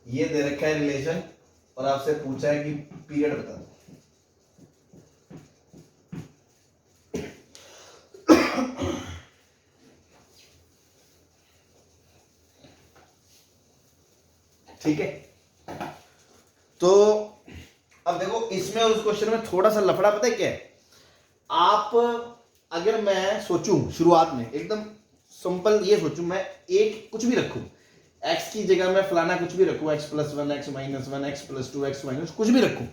ये दे रखा है रिलेशन और आपसे पूछा है कि पीरियड बता दो। ठीक है, तो अब देखो इसमें और उस क्वेश्चन में थोड़ा सा लफड़ा पता है क्या है? आप अगर मैं सोचूं शुरुआत में एकदम सिंपल ये सोचूं, मैं एक कुछ भी रखूं, x की जगह मैं फलाना कुछ भी रखूं, x + 1, x - 1, x + 2, x - कुछ भी रखूं,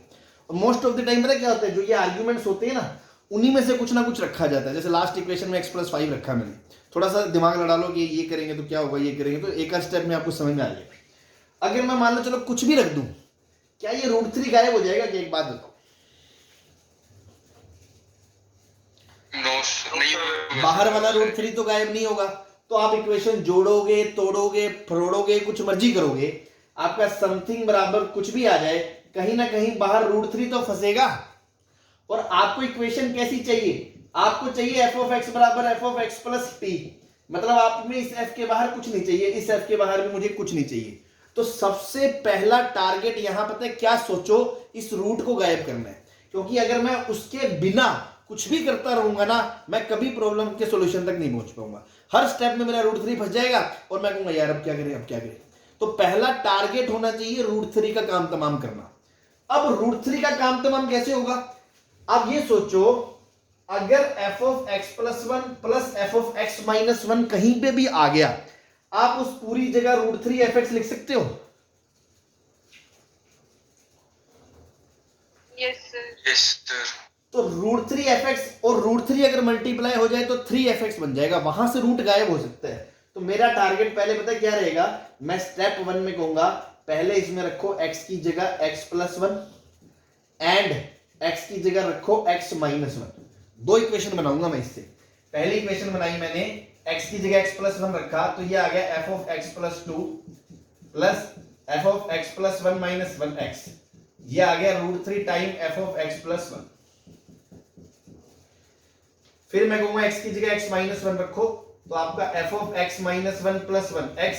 और मोस्ट ऑफ द टाइम पता क्या होता है, जो ये आर्ग्यूमेंट्स होते हैं ना, उन्हीं में से कुछ ना कुछ रखा जाता है। जैसे लास्ट इक्वेशन में x + 5 रखा मैंने, थोड़ा सा दिमाग लड़ा लो कि ये करेंगे तो क्या होगा, ये करेंगे तो एक स्टेप में आपको समझ में आ जाएगा। अगर मैं मान लो चलो कुछ भी रख दूं, क्या ये √3 गायब हो जाएगा? कि एक बात बताओ, नहीं, बाहर वाला √3 तो गायब नहीं होगा। तो आप इक्वेशन जोड़ोगे, तोड़ोगे, फरोड़ोगे, कुछ मर्जी करोगे, आपका समथिंग बराबर कुछ भी आ जाए, कहीं ना कहीं बाहर √3 तो फंसेगा। और आपको इक्वेशन कैसी चाहिए? आपको चाहिए f(x) बराबर f(x + t), मतलब आप में इस f के बाहर कुछ नहीं चाहिए, इस f के बाहर भी मुझे कुछ नहीं चाहिए। तो सबसे पहला टारगेट यहां पता है क्या सोचो, इस रूट को गायब करना है, क्योंकि अगर मैं उसके बिना कुछ भी करता रहूंगा ना, मैं कभी प्रॉब्लम के सॉल्यूशन तक नहीं पहुंच पाऊंगा। हर स्टेप में मेरा √3 फंस जाएगा और मैं कहूंगा यार अब क्या करें, अब क्या करें। तो पहला टारगेट होना चाहिए √3 का काम तमाम करना। अब √3 का काम तमाम कैसे होगा? अब ये सोचो, अगर f(x + 1 + f(x - 1) कहीं पे भी आ गया, आप उस पूरी जगह √3f(x) लिख सकते हो? Yes sir. तो √3f(x) और √3 अगर मल्टीप्लाई हो जाए तो 3f(x) बन जाएगा, वहां से रूट गायब हो सकता है। तो मेरा टारगेट पहले पता है क्या रहेगा? मैं स्टेप 1 में कहूंगा पहले इसमें रखो x की जगह x + 1 एंड x की जगह रखो x - 1। दो इक्वेशन बनाऊंगा मैं इससे। पहली इक्वेशन बनाई मैंने, x की जगह x + 1 रखा, तो ये आ गया f(x + 2) प्लस f(x + 1 - 1x), ये आ गया √3 टाइम f(x + 1)। फिर मैं कहूंगा x की जगह x - 1 रखो, तो आपका f(x - 1 + 1x)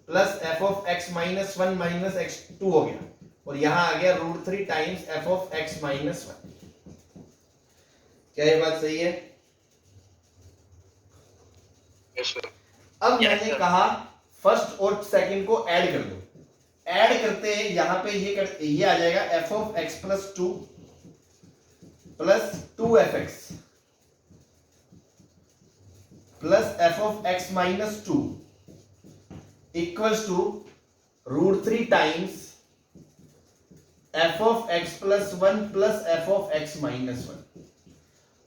plus f(x - 1 - x2) हो गया, और यहां आ गया √3 टाइम्स f(x - 1)। क्या ये बात सही है? Yes sir. अब मैंने कहा फर्स्ट और सेकंड को ऐड कर दो। ऐड करते हैं यहां पे ये आ जाएगा f(x + 2 + 2f(x) plus f(x - 2) equals to √3 times f(x + 1 + f(x - 1)।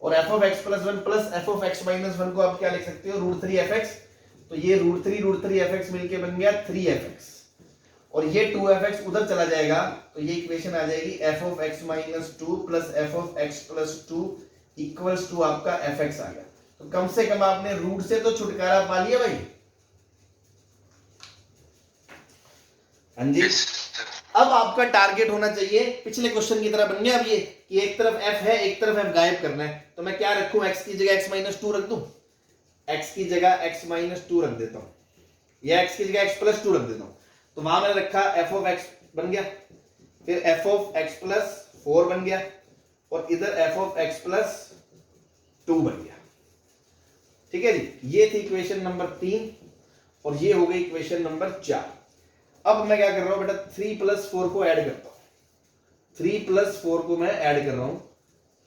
और f(x + 1 + f(x - 1) को आप क्या लिख सकते हो? √3f(x). तो ये √3 मिलके बन गया 3f(x), और ये 2f(x) उधर चला जाएगा, तो ये इक्वेशन आ जाएगी f(x - 2 + f(x + 2) इक्वल्स टू आपका fx आ गया। तो कम से कम आपने रूट से तो छुटकारा पा लिया भाई। हाँ जी। अब आपका टारगेट होना चाहिए पिछले क्वेश्चन की तरह बन गया अब ये, कि एक तरफ f है, एक तरफ f गायब करना है। तो मैं क्या रखूं? x की जगह x - 2 रख दूं, x की जगह x - 2 रख देता हूं, या x की जगह x + 2 रख देता हूं। तो वहां मैंने रखा f(x) बन गया, फिर f(x + 4) बन गया, और इधर f(x + 2) बन गया। ठीक है जी, ये थी इक्वेशन नंबर 3, और ये हो गई इक्वेशन नंबर 4। अब मैं क्या कर रहा हूं बेटा? 3 + 4 को ऐड करता हूं। 3 + 4 को मैं ऐड कर रहा हूं,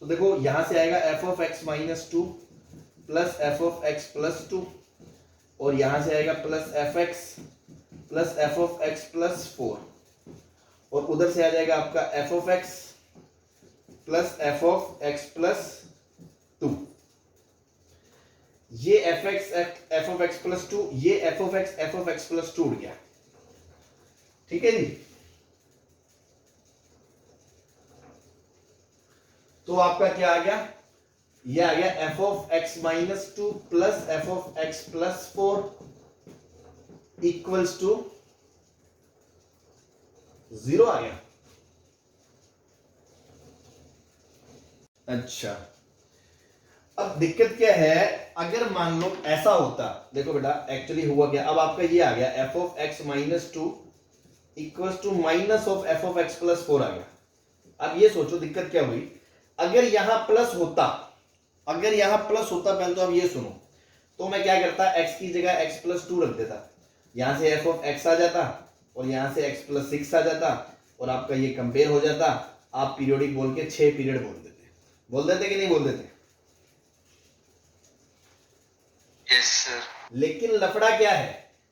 तो देखो यहां से आएगा f(x - 2 + f(x + 2), और यहां से आएगा प्लस fx + f(x + 4), और उधर से आ जाएगा आपका f(x plus f of x plus 2, ये एफ ऑफ एक्स प्लस 2, ये एफ ऑफ एक्स प्लस 2 उड़ गया। ठीक है जी। तो आपका क्या आ गया, ये आ गया f of x minus 2 plus f of x plus 4 equals to 0 आ गया। अच्छा, अब दिक्कत क्या है, अगर मान लो ऐसा होता, देखो बेटा एक्चुअली हुआ क्या, अब आपका ये आ गया f of x minus 2 equals to minus of f of x plus 4 आ गया। अब ये सोचो दिक्कत क्या हुई, अगर यहां प्लस होता, अगर यहां प्लस होता, पहले तो अब ये सुनो, तो मैं क्या करता, x की जगह x प्लस 2 रख देता, यहां से f ऑफ x आ जाता और यहां से x प्लस 6 आ जाता और आपका ये कंपेयर हो जाता। आप पीरियोडिक बोल के 6 पीरियड बोल देते कि नहीं बोल देते? Yes sir. लेकिन लफड़ा क्या है,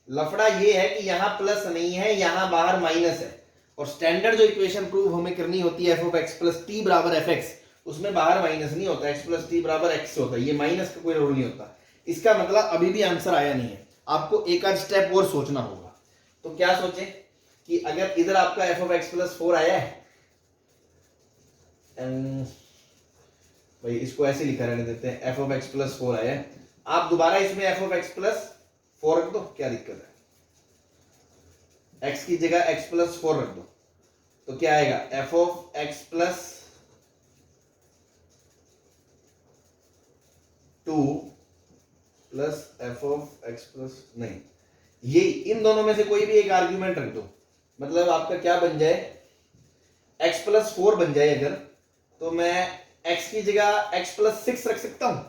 लफड़ा ये है कि यहां प्लस नहीं है, यहां बाहर माइनस है, और स्टैंडर्ड जो इक्वेशन प्रूव हमें करनी होती है F of x plus T बराबर एफ एक्स, उसमें बाहर माइनस नहीं होता, एक्स प्लस टी बराबर एक्स होता है, ये माइनस का कोई रोल नहीं होता। इसका मतलब अभी भी आंसर आया नहीं है, आपको एक आध स्टेप और सोचना होगा। तो क्या सोचें कि अगर इधर आपका एफ ऑफ एक्स प्लस 4 आया है, भाई इसको ऐसे लिखा रहने देते हैं, एफ ऑफ एक्स प्लस 4 आया है, आप दोबारा इसमें एफ ऑफ एक्स प्लस 4 रख दो, क्या दिक्कत है, x की जगह x प्लस 4 रख दो, तो क्या आएगा F of x plus 2 plus f of x plus, नहीं, ये इन दोनों में से कोई भी एक आर्ग्यूमेंट रख दो, मतलब आपका क्या बन जाए, x प्लस 4 बन जाए अगर, तो मैं x की जगह x प्लस 6 रख सकता हूं,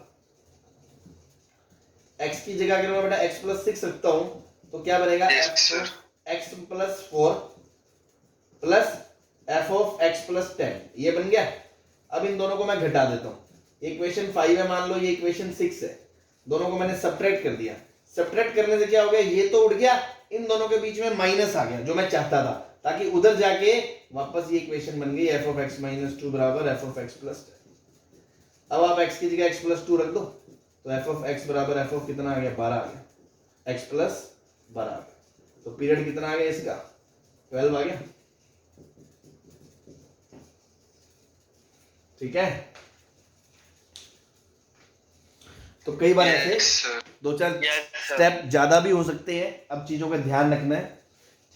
x की जगह अगर मैं बेटा x प्लस 6 रखता हूं तो क्या बनेगा, x plus 4 plus f of x plus 10, ये बन गया। अब इन दोनों को मैं घटा देता हूं, इक्वेशन 5 है मान लो, ये इक्वेशन 6 है, दोनों को मैंने सब्ट्रैक्ट कर दिया, सब्ट्रैक्ट करने से क्या हो गया, ये तो उड़ गया, इन दोनों के बीच में माइनस आ गया जो मैं चाहता था, ताकि उधर जाके वापस ये इक्वेशन बन गई एफ ऑफ एक्स माइनस 2 बराबर एफ ऑफ एक्स प्लस 10। अब आप x की जगह x प्लस 2 रख दो, तो एफ ऑफ एक्स बराबर एफ ऑफ कितना आ गया, 12 आ गया, x प्लस 12 आ गया, तो पीरियड कितना आ गया इसका, 12 आ गया। ठीक है, तो कई बार ऐसे दो चार स्टेप ज्यादा भी हो सकते हैं, अब चीजों का ध्यान रखना है।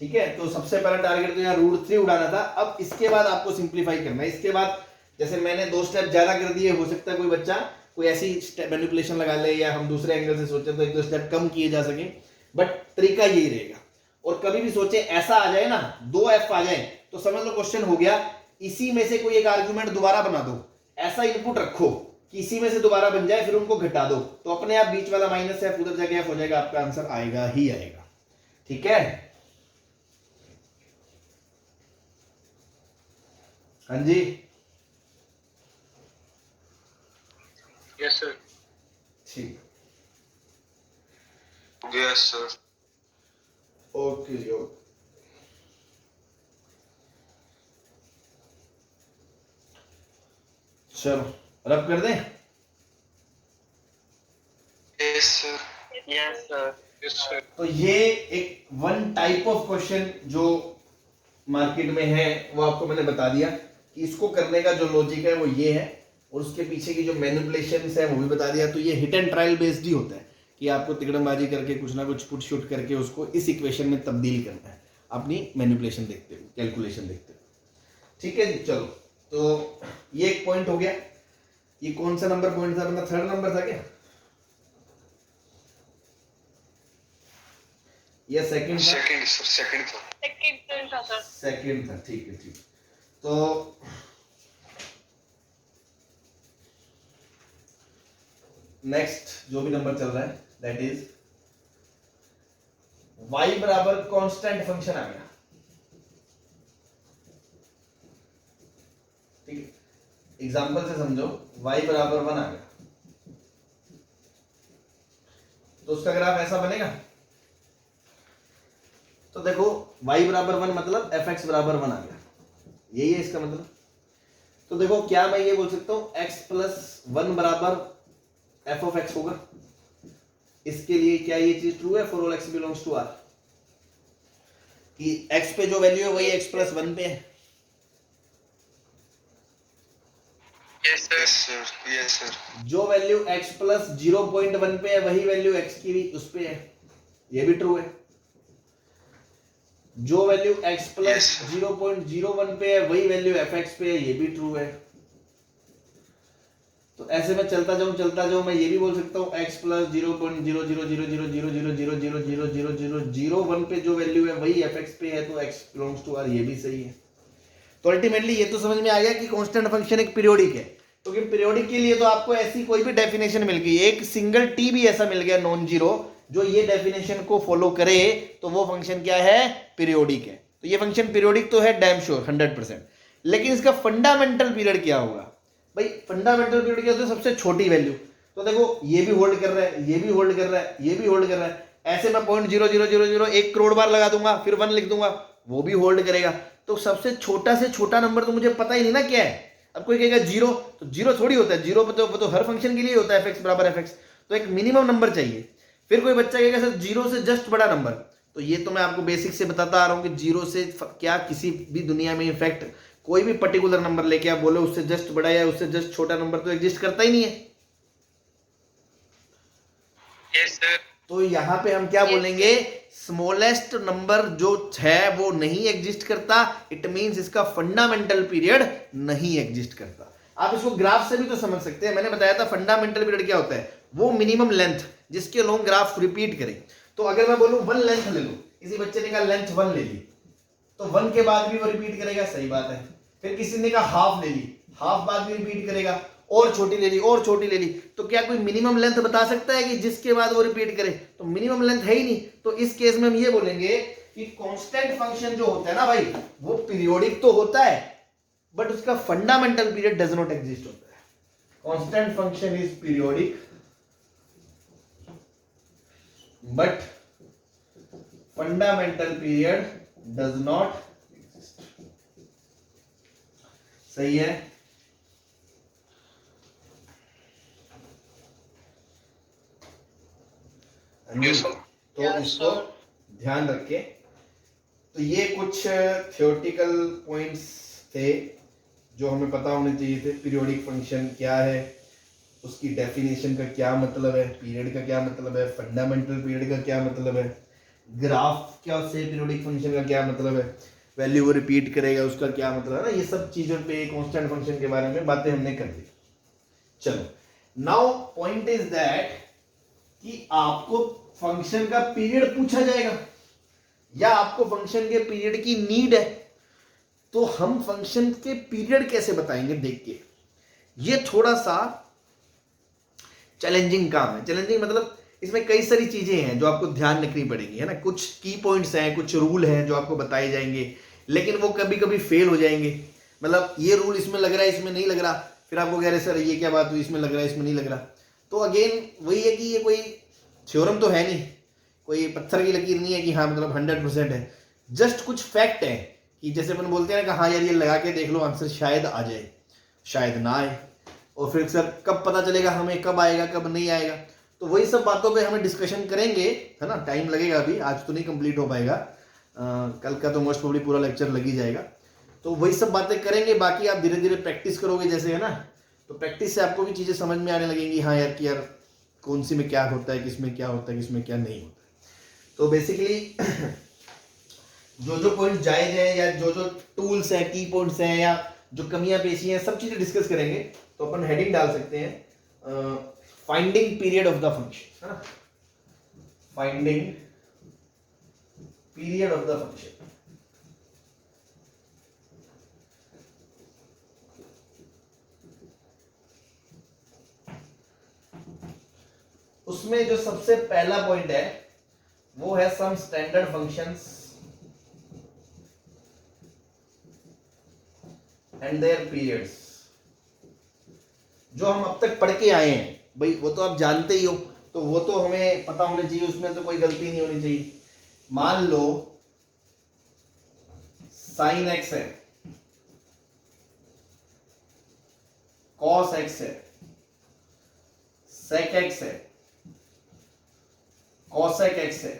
ठीक है, तो सबसे पहला टारगेट तो यहाँ √3 उड़ाना था, अब इसके बाद आपको सिंप्लीफाई करना है, इसके बाद जैसे मैंने 2 स्टेप ज्यादा कर दिए, हो सकता है कोई बच्चा कोई ऐसी मैनिपुलेशन लगा ले या हम दूसरे एंगल से सोचे तो 1-2 स्टेप कम किए जा सके, बट तरीका यही रहेगा। और कभी भी सोचे ऐसा आ जाए ना, 2f आ जाए, तो समझ लो क्वेश्चन हो गया, इसी में से कोई एक आर्गुमेंट दोबारा बना दो, ऐसा इनपुट रखो कि इसी में से दोबारा बन जाए, फिर उनको घटा दो, तो अपने आप बीच वाला माइनस f उधर जाके f हो जाएगा, आपका आंसर आएगा ही आएगा। ठीक है, हाँ जी, यस सर। ठीक, यस सर। ओके जी, ओके। चलो रब कर दें। Yes sir. Yes sir. Yes sir. तो ये एक वन टाइप ऑफ क्वेश्चन जो मार्केट में है वो आपको मैंने बता दिया कि इसको करने का जो लॉजिक है वो ये है, और उसके पीछे की जो मैनिपुलेशंस है वो भी बता दिया। तो ये हिट एंड ट्रायल बेस्ड ही होता है कि आपको तिकड़मबाजी करके कुछ ना कुछ पुट शूट करके उसको इस इक्वेशन में तब्दील करना है, अपनी मैनिपुलेशन देखते हुए, कैलकुलेशन देखते हुए। ठीक है जी, चलो, तो ये एक पॉइंट हो गया। ये कौन सा नंबर पॉइंट था अपना, 3rd नंबर था क्या, या सेकंड था? सेकंड सर, सेकंड था। सेकंड था, ठीक है, ठीक। तो नेक्स्ट जो भी नंबर चल रहा है दैट इज y बराबर कांस्टेंट फंक्शन आ गया। ठीक है, एग्जांपल से समझो, y बराबर 1 आ गया, तो उसका ग्राफ ऐसा बनेगा। तो देखो y बराबर 1 मतलब fx बराबर 1 आ गया, यही है इसका मतलब। तो देखो क्या मैं ये बोल सकता हूं x प्लस 1 बराबर f ऑफ x होगा। इसके लिए क्या ये चीज ट्रू है for all x belongs to r, कि x पे जो वैल्यू है वही x प्लस 1 पे है। Yes, sir. Yes, sir. जो वैल्यू x प्लस 0.1 पे है वही वैल्यू x की भी उस पे है, ये भी ट्रू है। जो वैल्यू x प्लस 0.01 पे है वही वैल्यू fx पे है, ये भी ट्रू है। तो ऐसे में चलता जाऊं मैं ये भी बोल सकता हूं x प्लस 0.0000000000001 पे जो वैल्यू है वही fx पे है, तो x बिलोंग्स टू r, ये भी सही है। तो अल्टीमेटली ये तो समझ में आ गया कि कांस्टेंट फंक्शन एक पीरियोडिक है। तो कि पीरियोडिक के लिए तो आपको ऐसी कोई भी डेफिनेशन मिल गई, एक सिंगल टी भी ऐसा मिल गया नॉन जीरो जो ये डेफिनेशन को फॉलो करे, तो वो फंक्शन क्या है, पीरियोडिक है। तो ये फंक्शन पीरियोडिक तो है डैम श्योर 100%, लेकिन इसका फंडामेंटल पीरियड क्या होगा भाई? फंडामेंटल पीरियड क्या होता है? सबसे छोटी वैल्यू। तो देखो ये भी होल्ड कर रहा है, ये भी होल्ड कर रहा है, ये भी होल्ड कर रहा है, ऐसे मैं 0.00001 करोड़ बार लगा दूंगा, फिर 1 लिख दूंगा, वो भी होल्ड करेगा। तो सबसे छोटा से छोटा नंबर तो मुझे पता ही नहीं ना क्या है। अब कोई कहेगा जीरो, तो जीरो थोड़ी होता है, जीरो तो हर फंक्शन के लिए होता है fx बराबर fx, तो एक मिनिमम नंबर चाहिए। फिर कोई बच्चा कहेगा सर जीरो से जस्ट बड़ा नंबर, तो ये तो मैं आपको बेसिक से बताता आ रहा हूं कि जीरो से क्या किसी भी दुनिया में इनफैक्ट कोई भी पर्टिकुलर नंबर लेके आप बोले उससे जस्ट बड़ा या उससे जस्ट छोटा नंबर तो एग्जिस्ट करता ही नहीं है। Yes, sir. तो यहां पे हम क्या बोलेंगे, स्मॉलेस्ट नंबर जो है वो नहीं एग्जिस्ट करता, इट मींस इसका फंडामेंटल पीरियड नहीं एग्जिस्ट करता। आप इसको ग्राफ से भी तो समझ सकते हैं, मैंने बताया था फंडामेंटल पीरियड क्या होता है, वो मिनिमम लेंथ जिसके लॉन्ग ग्राफ रिपीट करे। तो अगर मैं बोलूं 1 लेंथ ले लो, किसी बच्चे ने कहा लेंथ 1 ले ली, तो 1 के बाद भी वो रिपीट करेगा, सही बात है। फिर किसी ने कहा हाफ ले ली, हाफ बाद भी रिपीट करेगा, और छोटी ले ली और छोटी ले ली, तो क्या कोई मिनिमम लेंथ बता सकता है कि जिसके बाद वो रिपीट करे? तो मिनिमम लेंथ है ही नहीं। तो इस केस में हम ये बोलेंगे कि कांस्टेंट फंक्शन जो होता है ना भाई, वो पीरियोडिक तो होता है बट उसका fundamental period does not exist होता है। Constant function is periodic but fundamental period does not exist. सही है। Yes, sir. तो इसको ध्यान रखें। तो ये कुछ थ्योरेटिकल पॉइंट्स थे जो हमें पता होने चाहिए थे। पीरियोडिक फंक्शन क्या है, उसकी डेफिनेशन का क्या मतलब है, पीरियड का क्या मतलब है, फंडामेंटल पीरियड का क्या मतलब है, ग्राफ क्या से पीरियोडिक फंक्शन का क्या मतलब है, वैल्यू को रिपीट करेगा उसका क्या मतलब है ना, ये सब चीजों पे कांस्टेंट फंक्शन के बारे में बातें हमने कर दी। चलो नाउ पॉइंट इज दैट कि आपको फंक्शन का पीरियड पूछा जाएगा या आपको फंक्शन के पीरियड की नीड है, तो हम फंक्शन के पीरियड कैसे बताएंगे देख के। ये थोड़ा सा चैलेंजिंग काम है। चैलेंजिंग मतलब इसमें कई सारी चीजें हैं जो आपको ध्यान रखनी पड़ेगी, है ना। कुछ की पॉइंट्स हैं, कुछ रूल हैं जो आपको बताए जाएंगे, लेकिन वो कभी कभी फेल हो जाएंगे। मतलब ये रूल इसमें लग रहा है, इसमें नहीं लग रहा, फिर आपको कह रहे सर ये क्या बात हुई, इसमें लग रहा है इसमें नहीं लग रहा। तो अगेन वही है कि ये कोई थ्योरम तो है नहीं, कोई पत्थर की लकीर नहीं है कि हाँ मतलब 100% है। जस्ट कुछ फैक्ट है कि जैसे अपन बोलते हैं ना कि हाँ यार ये लगा के देख लो आंसर शायद आ जाए, शायद ना आए, और फिर सर कब पता चलेगा हमें कब आएगा कब नहीं आएगा। तो वही सब बातों पे हमें डिस्कशन करेंगे, है ना। टाइम लगेगा, अभी आज तो नहीं कंप्लीट हो पाएगा, कल का तो मोस्ट प्रोबेबली पूरा लेक्चर लग ही जाएगा। तो वही सब बातें करेंगे, बाकी आप धीरे धीरे प्रैक्टिस करोगे जैसे, है ना। तो प्रैक्टिस से आपको भी चीज़ें समझ में आने लगेंगी, हाँ यार कि यार कौन सी में क्या होता है, किसमें क्या होता है, किसमें क्या नहीं होता है। तो बेसिकली जो जो पॉइंट जायज है या जो जो टूल्स हैं, की पॉइंट्स हैं या जो कमियां पेशी हैं, सब चीजें डिस्कस करेंगे। तो अपन हेडिंग डाल सकते हैं finding period of the function, है ना, finding period of the function. उसमें जो सबसे पहला पॉइंट है वो है some standard functions and their periods. जो हम अब तक पढ़ के आए हैं भाई वो तो आप जानते ही हो, तो वो तो हमें पता होना चाहिए, उसमें तो कोई गलती नहीं होनी चाहिए। मान लो sin x है कॉस एक्स है, सेक एक्स है, कॉसेक एक्स है,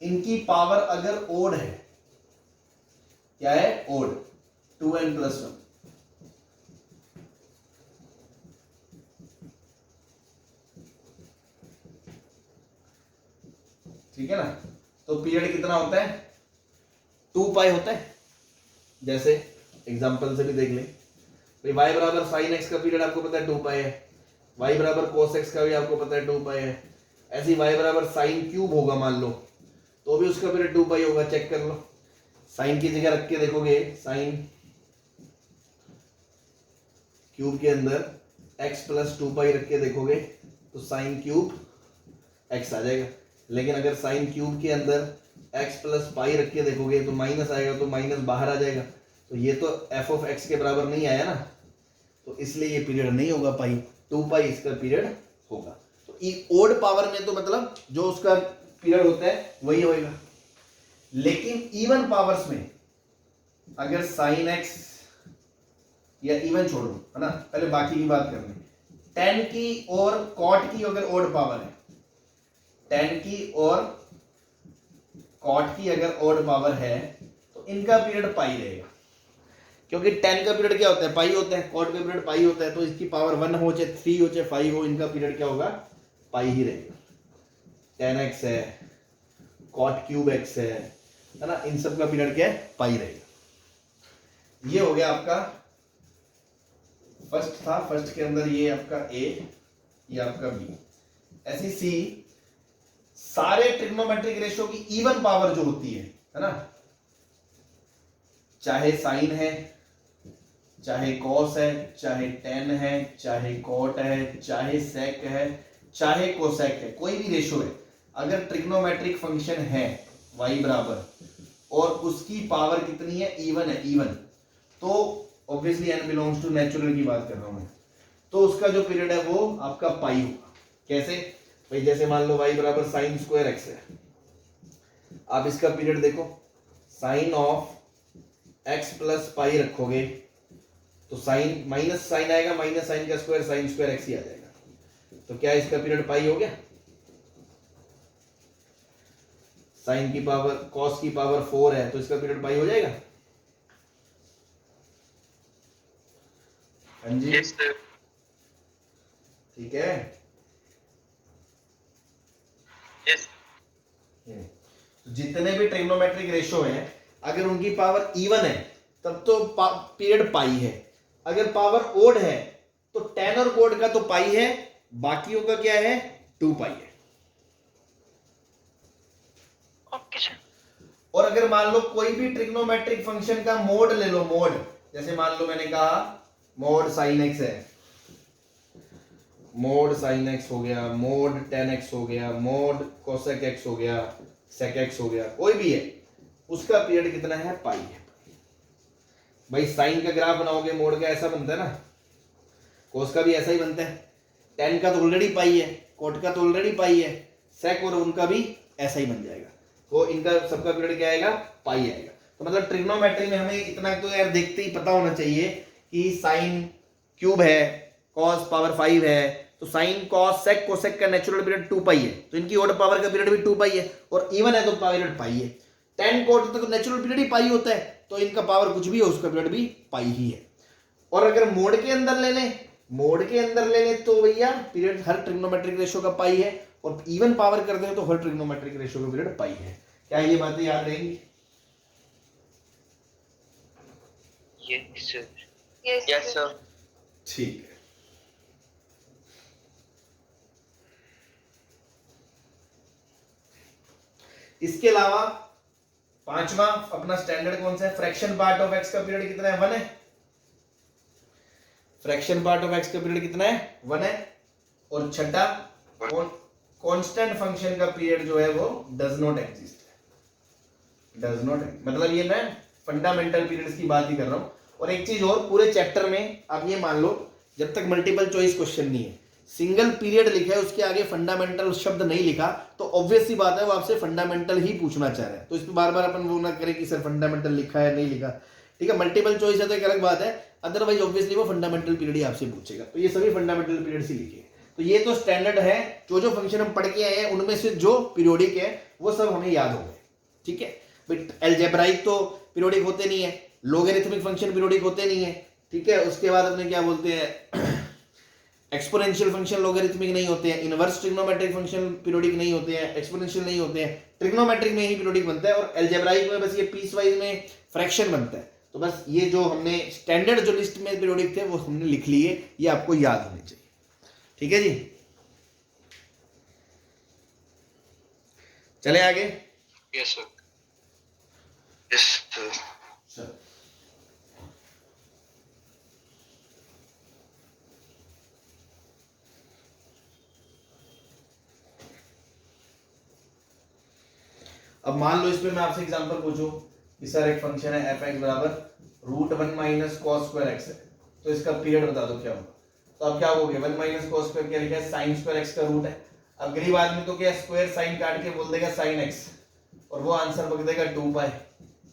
इनकी पावर अगर ओड है, क्या है ओड, 2n+1, ठीक है ना। तो पीरियड कितना होता है, 2 पाई होता है। जैसे एग्जांपल से भी देख लें, भाई y बराबर साइन एक्स का पीरियड आपको पता है 2 पाई है, y बराबर कोस एक्स का भी आपको पता है 2 पाई है, ऐसे ही y बराबर साइन क्यूब होगा मान लो, तो भी उसका पीरियड 2 पाई होगा, चेक कर लो। साइन की जगह रख के देखोगे, साइन क्यूब के अंदर x + 2 पाई रख के देखोगे तो साइन क्यूब x आ जाएगा। लेकिन अगर साइन क्यूब के अंदर x + पाई रख के देखोगे तो माइनस आएगा, तो माइनस बाहर आ जाएगा, तो ये तो f(x) के बराबर नहीं आया ना, तो इसलिए ये पीरियड नहीं होगा पाई, 2 पाई इसका पीरियड होगा। तो ओड पावर में तो मतलब जो उसका पीरियड होता है वही होगा। लेकिन इवन पावर्स में अगर साइन एक्स, या इवन छोड़ो है ना, पहले बाकी की बात करनी, टेन की और कॉट की अगर ओड पावर है, टेन की और कॉट की अगर ओड पावर है तो इनका पीरियड पाई रहेगा, क्योंकि टेन का पीरियड क्या होता है, पाई होता है, कॉट का पीरियड पाई होता है, तो इसकी पावर 1 हो चाहे 3 हो चाहे 5 हो, इनका पीरियड क्या होगा, पाई ही रहेगा। टेन एक्स है, कॉट क्यूब एक्स है ना, इन सब का पीरियड क्या है, पाई रहेगा। ये हो गया आपका फर्स्ट था, फर्स्ट के अंदर ये आपका ए, ये आपका बी। ऐसी सी, सारे ट्रिग्नोमेट्रिक रेशियो की इवन पावर जो होती है ना, चाहे साइन है, चाहे कॉस है, चाहे टेन है, चाहे कॉट है, चाहे सेक है, चाहे कोसेक है, कोई भी रेशियो है, अगर ट्रिग्नोमेट्रिक फंक्शन है y बराबर और उसकी पावर कितनी है, इवन है, इवन, तो obviously n belongs to natural की बात कर रहा हूं मैं, तो उसका जो पीरियड है वो आपका पाई होगा। कैसे भाई, जैसे मान लो y बराबर साइन स्क्वायर एक्स है, आप इसका पीरियड देखो, साइन ऑफ x + पाई रखोगे तो साइन माइनस साइन आएगा, माइनस साइन का स्क्वायर साइन स्क्वायर एक्स ही आ जाएगा, तो क्या इसका पीरियड पाई हो गया। साइन की पावर, कॉस की पावर 4 है तो इसका पीरियड पाई हो जाएगा। हाँ जी, Yes, sir. ठीक है। Yes. जितने भी ट्रिग्नोमेट्रिक रेशियो हैं, अगर उनकी पावर इवन है तब तो पीरियड पाई है, अगर पावर ओड है तो टेन और कोड का तो पाई है, बाकियों का क्या है, 2 पाई है। Okay, sir. और अगर मान लो कोई भी ट्रिग्नोमेट्रिक फंक्शन का मोड ले लो, मोड, जैसे मान लो मैंने कहा मोड साइन एक्स है, मोड साइन एक्स हो गया, मोड टेन एक्स हो गया, मोड कोसेक एक्स हो गया, सेक एक्स हो गया, कोई भी है, उसका पीरियड कितना है, पाई है। भाई साइन का ग्राफ बनाओगे मोड का ऐसा बनता है ना, कोस का भी ऐसा ही बनता है, टेन का तो ऑलरेडी पाई है, कोट का तो ऑलरेडी पाई है, सेक और उनका भी ऐसा ही बन जाएगा, तो इनका सबका पीरियड क्या आएगा, पाई आएगा। तो मतलब ट्रिग्नोमेट्री में हमें इतना तो यार देखते ही पता होना चाहिए कि साइन क्यूब है, कॉस पावर 5 है, तो साइन कॉस सेक कोसेक का नेचुरल पीरियड 2 पाई है, तो इनकी ओड पावर का पीरियड भी 2 पाई है, और इवन है तो पीरियड पाई है। टेन कोट तो नेचुरल पीरियड ही पाई होता है, तो इनका पावर कुछ भी हो उसका पीरियड भी पाई ही है। और अगर मोड के अंदर ले लें, मोड के अंदर ले लें तो भैया पीरियड हर ट्रिग्नोमेट्रिक रेशियो का पाई है, और इवन पावर करते हैं तो हर ट्रिग्नोमेट्रिक रेशियो का पीरियड पाई है। क्या ये बातें याद रहेंगी? Yes, sir. Yes, Yes, sir. ठीक है। इसके अलावा पांचवा अपना स्टैंडर्ड कौन सा है, फ्रैक्शन पार्ट ऑफ एक्स का पीरियड कितना है, 1 है। फ्रैक्शन पार्ट ऑफ एक्स का पीरियड कितना है, 1 है। और छठा कांस्टेंट फंक्शन का पीरियड जो है वो डज नॉट एग्जिस्ट है, डज नॉट, मतलब ये मैं फंडामेंटल पीरियड्स की बात ही कर रहा हूं। और एक चीज और, पूरे चैप्टर में आप ये मान लो जब तक मल्टीपल चॉइस क्वेश्चन नहीं है, सिंगल पीरियड लिखा है उसके आगे फंडामेंटल शब्द नहीं लिखा, तो ऑब्वियस सी बात है वो आपसे फंडामेंटल ही पूछना चाह रहा है। तो इस पर बार बार अपन वो ना करें कि सर फंडामेंटल लिखा है नहीं लिखा, ठीक है, मल्टीपल चॉइस है तो एक अलग बात है, अदरवाइज ऑब्वियसली वो फंडामेंटल पीरियड ही आपसे पूछेगा। तो ये सभी फंडामेंटल पीरियड ही लिखिए। तो ये तो स्टैंडर्ड है, जो फंक्शन हम पढ़ के आए हैं उनमें से जो पीरियोडिक है वो सब हमें याद हो गए। ठीक है, बट अलजेब्राइक तो पीरियोडिक होते नहीं है, लोगरिथमिक फंक्शन पीरियोडिक होते नहीं है। ठीक है, उसके बाद अपने क्या बोलते हैं, एक्सपोनेंशियल फंक्शन लोगरिथमिक नहीं होते हैं, इनवर्स ट्रिग्नोमेट्रिक फंक्शन पीरियोडिक नहीं होते हैं, एक्सपोनेंशियल नहीं होते हैं, ट्रिग्नोमेट्रिक में ही पीरियोडिक बनता है, और अलजेब्राइक में बस ये पीस वाइज में फ्रैक्शन बनता है। तो बस ये जो हमने स्टैंडर्ड जो लिस्ट में पीरियोडिक थे वो हमने लिख लिए, ये आपको याद होने चाहिए। ठीक है जी, चले आगे। Yes sir, yes sir. चलो, अब मान लो इसमें मैं आपसे एग्जांपल पूछूं कि सर एक फंक्शन है एफ एक्स बराबर √1 माइनस कॉस स्क्वायर एक्स है, तो इसका पीरियड बता दो क्या होगा। तो अब क्या होगे, 1 माइनस कॉस स्क्वायर क्या लिखा है, साइन स्क्वायर एक्स का रूट है। अब गरीब आदमी तो क्या स्क्वायर साइन काट के बोल देगा साइन एक्स, और वो आंसर बक देगा 2 पाई।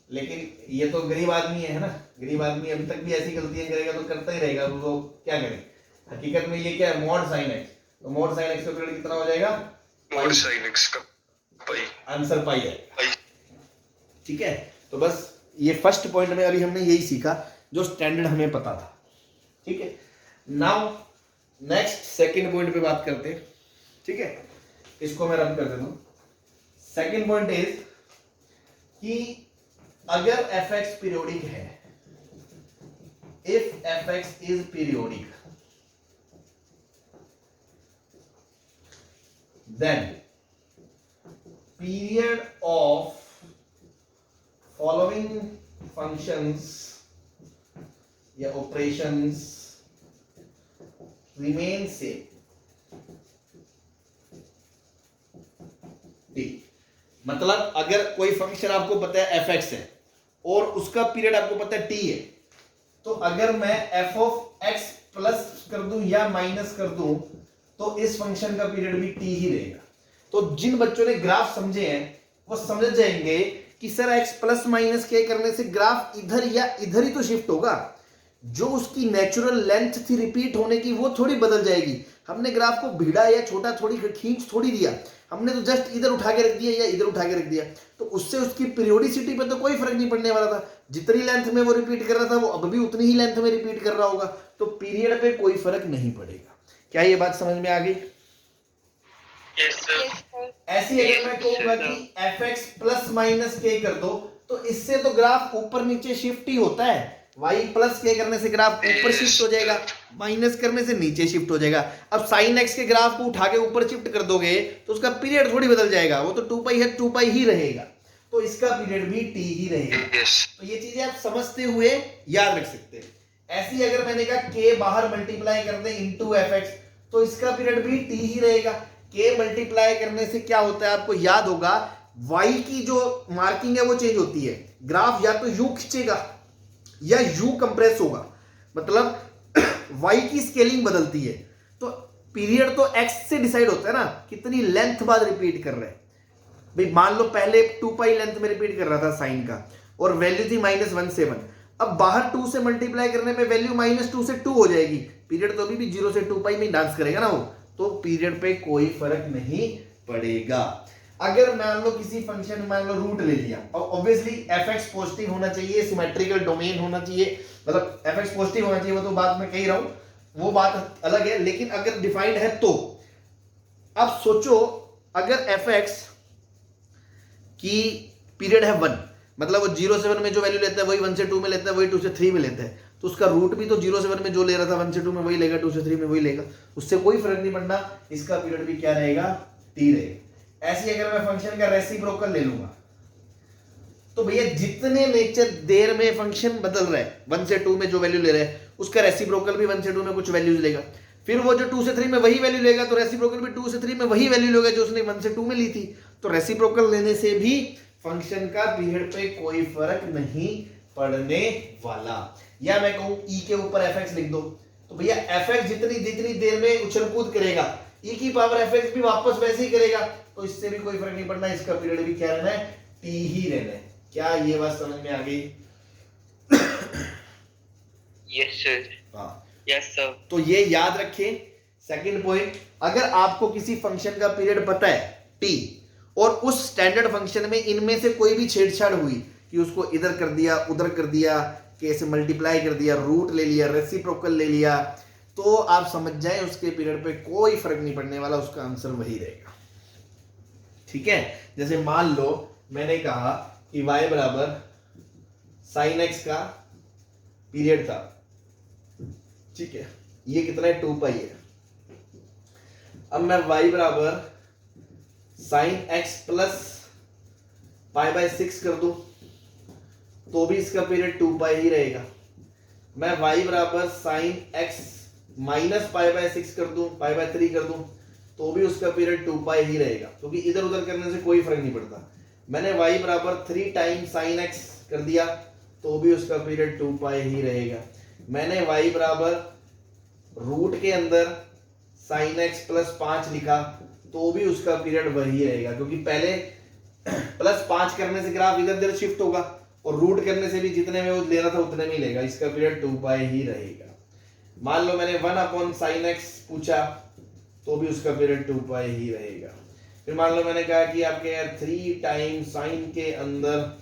लेकिन ये तो गरीब आदमी है ना, गरीब आदमी अभी तक भी ऐसी गलतियां करेगा तो करता ही रहेगा, वो क्या करे। हकीकत में ये क्या है, मॉड साइन एक्स, तो मॉड साइन एक्स का पीरियड कितना हो जाएगा, मॉड साइन एक्स का पाई, आंसर पाई है। पाई। ठीक है, तो बस ये फर्स्ट पॉइंट में अभी हमने यही सीखा जो स्टैंडर्ड हमें पता था। ठीक है, नाउ नेक्स्ट सेकंड पॉइंट पे बात करते हैं। ठीक है, इसको मैं रन कर देता हूं। सेकंड पॉइंट इज कि अगर एफ एक्स पीरियोडिक है, if f x is periodic, then period of following functions या operations remain same। मतलब अगर कोई फंक्शन आपको पता है f(x) है और उसका पीरियड आपको पता है t है, तो अगर मैं f(x) प्लस कर दूं या माइनस कर दूं तो इस फंक्शन का पीरियड भी t ही रहेगा। तो जिन बच्चों ने ग्राफ समझे हैं वो समझ जाएंगे कि सर x प्लस माइनस के करने से ग्राफ इधर या इधर ही तो शिफ्ट होगा, जो उसकी नेचुरल लेंथ थी रिपीट होने की वो थोड़ी बदल जाएगी। हमने ग्राफ को भिड़ा या छोटा थोड़ी खींच थोड़ी दिया, हमने तो जस्ट इधर उठा के रख दिया या इधर उठा के रख दिया, तो उससे उसकी पीरियोडिसिटी पे तो कोई फर्क नहीं पड़ने वाला था। जितनी लेंथ में वो रिपीट कर रहा था वो अब भी उतनी ही लेंथ में रिपीट कर रहा होगा, तो पीरियड पे कोई फर्क नहीं पड़ेगा। क्या ये बात समझ में आ गई? ऐसी अगर मैं कहूंगा कि fx प्लस माइनस के कर दो तो इससे तो ग्राफ ऊपर नीचे शिफ्ट ही होता है। y प्लस के करने से ग्राफ ऊपर शिफ्ट हो जाएगा, माइनस करने से नीचे शिफ्ट हो जाएगा। अब साइन x के ग्राफ को उठा के ऊपर शिफ्ट कर दोगे तो उसका पीरियड थोड़ी बदल जाएगा, वो तो 2 पाई है, 2 पाई ही रहेगा, तो इसका पीरियड भी t ही रहेगा। तो ये चीजें आप समझते हुए याद रख सकते हैं। ऐसी अगर मैंने कहा k बाहर मल्टीप्लाई कर दे इनटू fx तो इसका पीरियड भी t ही रहेगा। k मल्टीप्लाई करने से क्या होता है आपको याद होगा, y की जो मार्किंग है वो चेंज होती है। ग्राफ या तो यू खींचेगा या यू कंप्रेस होगा, मतलब y की स्केलिंग बदलती है। तो पीरियड तो x से डिसाइड होता है ना, कितनी लेंथ बाद रिपीट कर रहे हैं। भाई मान लो पहले 2 पाई लेंथ में रिपीट कर रहा था साइन का और वैल्यू थी -1/7, अब बाहर 2 से मल्टीप्लाई करने पे वैल्यू -2 से 2 हो जाएगी, पीरियड तो अभी भी 0 से 2 पाई में डांस करेगा ना वो, तो पीरियड पे कोई फर्क नहीं पड़ेगा। अगर मान लो किसी फंक्शन मान लो रूट ले लिया और ऑब्वियसली fx पॉजिटिव होना चाहिए, सिमेट्रिकल डोमेन होना चाहिए, मतलब fx पॉजिटिव होना चाहिए, वो तो बात मैं कह रहा हूं, वो बात अलग है। लेकिन अगर डिफाइंड है तो अब सोचो अगर fx की पीरियड है 1, मतलब वो 0 से 1 में जो वैल्यू लेता है वही 1 से 2 में लेता है, वही 2 से 3 में लेता है, तो उसका रूट भी तो 0 से 1 में जो ले रहा था 1 से 2 में वही लेगा, 2 से 3 में वही लेगा, उससे कोई फर्क नहीं पड़ना, इसका पीरियड भी क्या रहेगा, t रहेगा। ऐसी अगर मैं फंक्शन का रेसिप्रोकल ले लूंगा तो भैया जितने नेचर देर में फंक्शन बदल रहा है, 1 से 2 में जो वैल्यू ले रहा है उसका रेसिप्रोकल भी 1 से 2 में कुछ वैल्यूज लेगा, फिर वो जो 2 से 3 में वही वैल्यू लेगा तो रेसिप्रोकल भी 2 से 3 में वही वैल्यू लेगा जो उसने 1 से 2 में ली थी। तो रेसिप्रोकल लेने से भी फंक्शन का पीरियड पे कोई फर्क नहीं पड़ने वाला। या मैं कहूं e के ऊपर fx लिख दो तो भैया fx जितनी देर में उछल कूद करेगा e की पावर fx भी वापस वैसे ही करेगा, तो इससे भी कोई फर्क नहीं पड़ना, इसका पीरियड भी क्या रहना है, t ही रहना है। क्या ये बात समझ में आ गई? sir. हाँ, Yes, sir. तो ये याद रखें। सेकंड पॉइंट, अगर आपको किसी फंक्शन का पीरियड पता है टी, और उस स्टैंडर्ड फंक्शन में इनमें से कोई भी छेड़छाड़ हुई कि उसको इधर कर दिया, उधर कर दिया, कैसे मल्टीप्लाई कर दिया, रूट ले लिया, रेसिप्रोकल ले लिया, तो आप समझ जाएं उसके पीरियड पे कोई फर्क नहीं पड़ने वाला, उसका आंसर वही रहेगा। ठीक है, जैसे मान लो मैंने कहा कि y बराबर साइन एक्स का पीरियड था, ठीक है, ये कितना है 2 पाई है। अब मैं y बराबर sign x plus pi by 6 कर दूं तो भी इसका पीरियड 2 पाई ही रहेगा। मैं y बराबर sine x minus pi by 6 कर दूं, पाई बाय 3 कर दूं तो भी उसका पीरियड 2 पाई ही रहेगा, क्योंकि इधर उधर करने से कोई फर्क नहीं पड़ता। मैंने y बराबर 3 टाइम साइन एक्स कर दिया तो भी उसका पीरियड 2 पाई ही रहेगा। मैंने y बराबर रूट के अंदर साइन एक्स प्लस 5 लिखा तो भी उसका पीरियड वही रहेगा, क्योंकि पहले प्लस 5 करने से ग्राफ इधर उधर शिफ्ट होगा और रूट करने से भी जितने में वो ले रहा था उतने में ही लेगा, इसका पीरियड 2 पाई ही रहेगा। मान लो मैंने 1 अपॉन साइन एक्स पूछा तो भी उसका पीरियड 2 पाई ही रहेगा। फिर मान लो मैंने कहा कि आपके यार 3 टाइम साइन के अंदर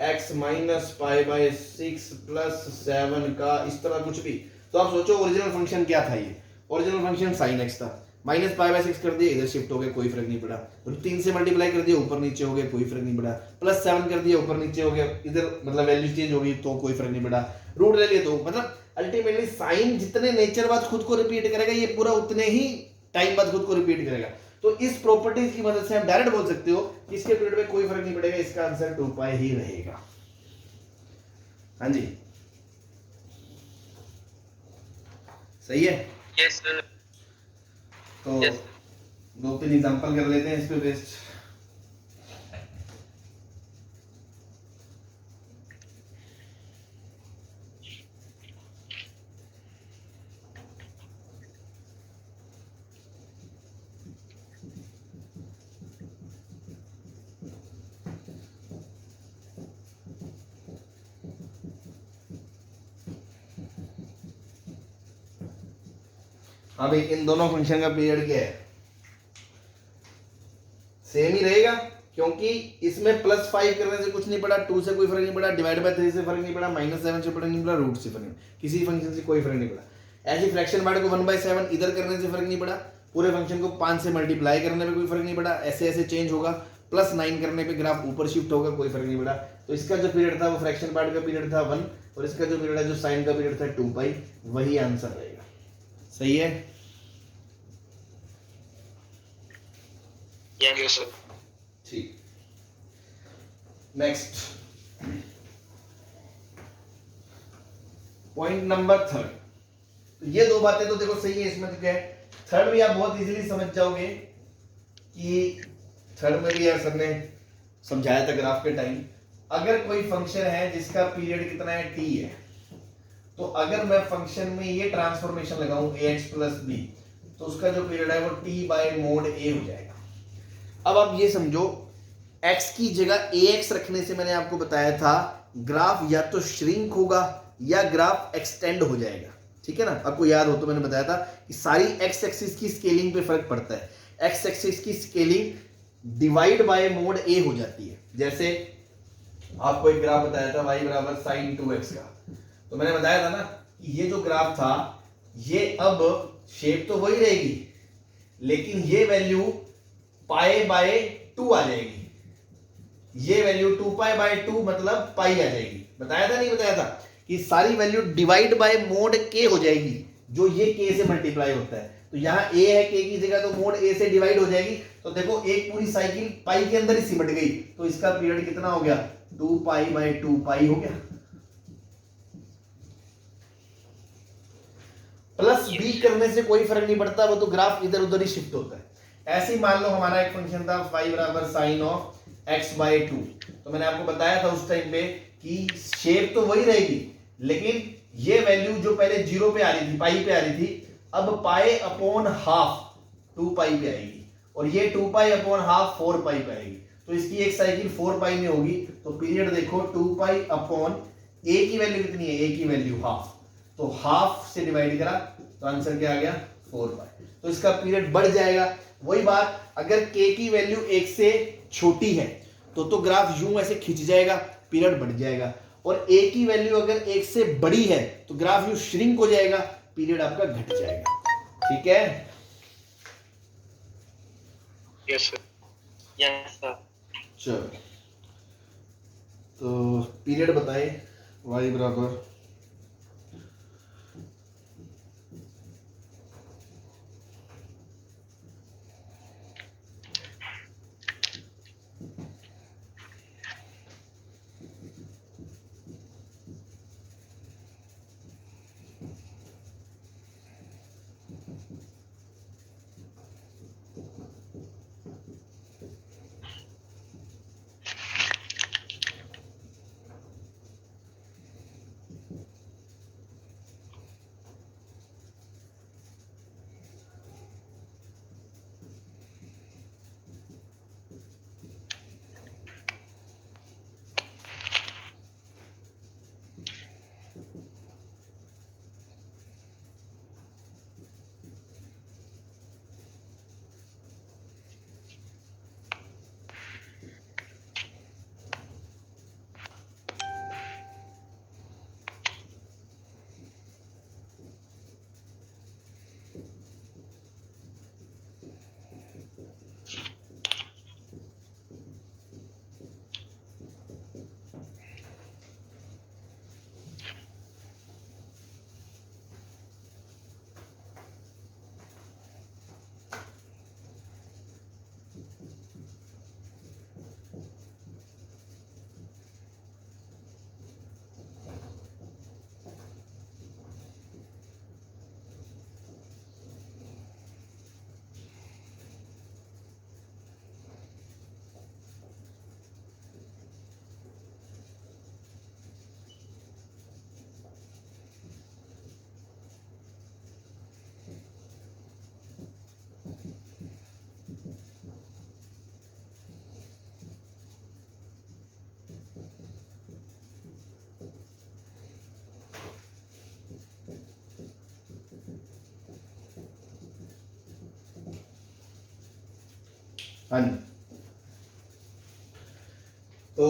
x minus pi by 6 plus 7 का इस तरह कुछ भी, तो आप सोचो ओरिजिनल फंक्शन क्या था। ये ओरिजिनल फंक्शन साइन एक्स था, माइनस पाई बाय 6 कर दिया, इधर शिफ्ट हो गया, कोई फर्क नहीं पड़ा। 3 से मल्टीप्लाई कर दिया, ऊपर नीचे हो गया, कोई फर्क नहीं पड़ा। प्लस 7 कर दिया, ऊपर नीचे हो गया, इधर मतलब वैल्यू चेंज हो गई तो कोई फर्क नहीं पड़ा। रूट ले लिया तो मतलब अल्टीमेटली साइन जितने नेचर बाद खुद को रिपीट करेगा, ये पूरा उतने ही टाइम बाद खुद को रिपीट करेगा। तो इस प्रॉपर्टीज की मदद से हम डायरेक्ट बोल सकते हो कि इसके पीरियड में कोई फर्क नहीं पड़ेगा, इसका आंसर 2 पाई ही रहेगा। हाँ जी, सही है। Yes, sir. तो Yes. 2-3 एग्जांपल कर लेते हैं इस पे बेस्ड। अब इन दोनों फंक्शन का पीरियड क्या है, सेम ही रहेगा, क्योंकि इसमें प्लस 5 करने से कुछ नहीं पड़ा, 2 से कोई फर्क नहीं पड़ा, डिवाइड बाय 3 से फर्क नहीं पड़ा, माइनस 7 से फर्क नहीं पड़ा, रूट से फर्क नहीं पड़ा, किसी फंक्शन से कोई फर्क नहीं पड़ा। ऐसे फ्रैक्शन पार्ट को 1/7 इधर करने से फर्क नहीं पड़ा, पूरे फंक्शन को 5 से मल्टीप्लाई करने में कोई फर्क नहीं पड़ा, ऐसे ऐसे चेंज होगा, प्लस 9 करने पे ग्राफ ऊपर शिफ्ट होगा, कोई फर्क नहीं पड़ा। तो इसका जो पीरियड था वो फ्रैक्शन पार्ट का पीरियड था 1, और इसका जो पीरियड है जो साइन का पीरियड था 2 पाई, वही आंसर रहेगा। सही है। Yes, sir. ठीक, नेक्स्ट पॉइंट नंबर 3। तो ये दो बातें तो देखो सही है, इसमें तो क्या है, थर्ड भी आप बहुत इजीली समझ जाओगे कि थर्ड में भी यार सर ने समझाया था ग्राफ के टाइम। अगर कोई फंक्शन है जिसका पीरियड कितना है t है, तो अगर मैं फंक्शन में ये ट्रांसफॉर्मेशन लगाऊं ax प्लस b, तो उसका जो पीरियड है वो t बाय मोड a हो जाएगा। अब आप ये समझो, x की जगह ax रखने से मैंने आपको बताया था ग्राफ या तो श्रिंक होगा या ग्राफ एक्सटेंड हो जाएगा। ठीक है ना, आपको याद हो तो मैंने बताया था कि सारी x एक्सिस की स्केलिंग पे फर्क पड़ता है। x एक्सिस की scaling divide by mode a हो जाती है। जैसे आपको एक ग्राफ बताया था y बराबर साइन 2x का, तो मैंने बताया था ना कि ये जो ग्राफ था ये अब शेप तो वही रहेगी, लेकिन ये वैल्यू पाई बाय 2 आ जाएगी, ये वैल्यू 2 पाई बाय 2 मतलब पाई आ जाएगी। बताया था नहीं बताया था कि सारी value divide by mode k हो जाएगी, जो ये k से मल्टीप्लाई होता है। तो यहाँ a है k की जगह, तो मोड a से डिवाइड हो जाएगी। तो देखो एक पूरी साइकिल पाई के अंदर ही सिमट गई, तो इसका पीरियड कितना हो गया, 2 पाई बाय 2 पाई हो गया। प्लस b करने से कोई फर्क नहीं पड़ता, वो तो ग्राफ इधर उधर ही शिफ्ट होता है। ऐसे ही मान लो हमारा एक फंक्शन था y बराबर साइन ऑफ x बाय 2, तो मैंने आपको बताया था उस टाइम पे कि शेप तो वही रहेगी, लेकिन ये वैल्यू जो पहले 0 पे आ रही थी, पाई पे आ रही थी, अब पाई अपॉन हाफ 2 पाई पे आएगी, और ये 2 पाई अपॉन हाफ 4 पाई पे आएगी। तो इसकी एक साइकिल 4 पाई में होगी, तो पीरियड देखो 2 पाई अपॉन a की वैल्यू कितनी है, a की वैल्यू हाफ, तो हाफ से डिवाइड करा तो आंसर क्या आ गया 4 पाई। तो इसका पीरियड बढ़ जाएगा। वही बात, अगर k की वैल्यू 1 से छोटी है तो ग्राफ यूं ऐसे खिंच जाएगा, पीरियड बढ़ जाएगा। और a की वैल्यू अगर 1 से बड़ी है तो ग्राफ यूं श्रिंक हो जाएगा, पीरियड आपका घट जाएगा। ठीक है? Yes, sir. Yes, sir. चलो, तो पीरियड बताए y बराबर हाँ जी। तो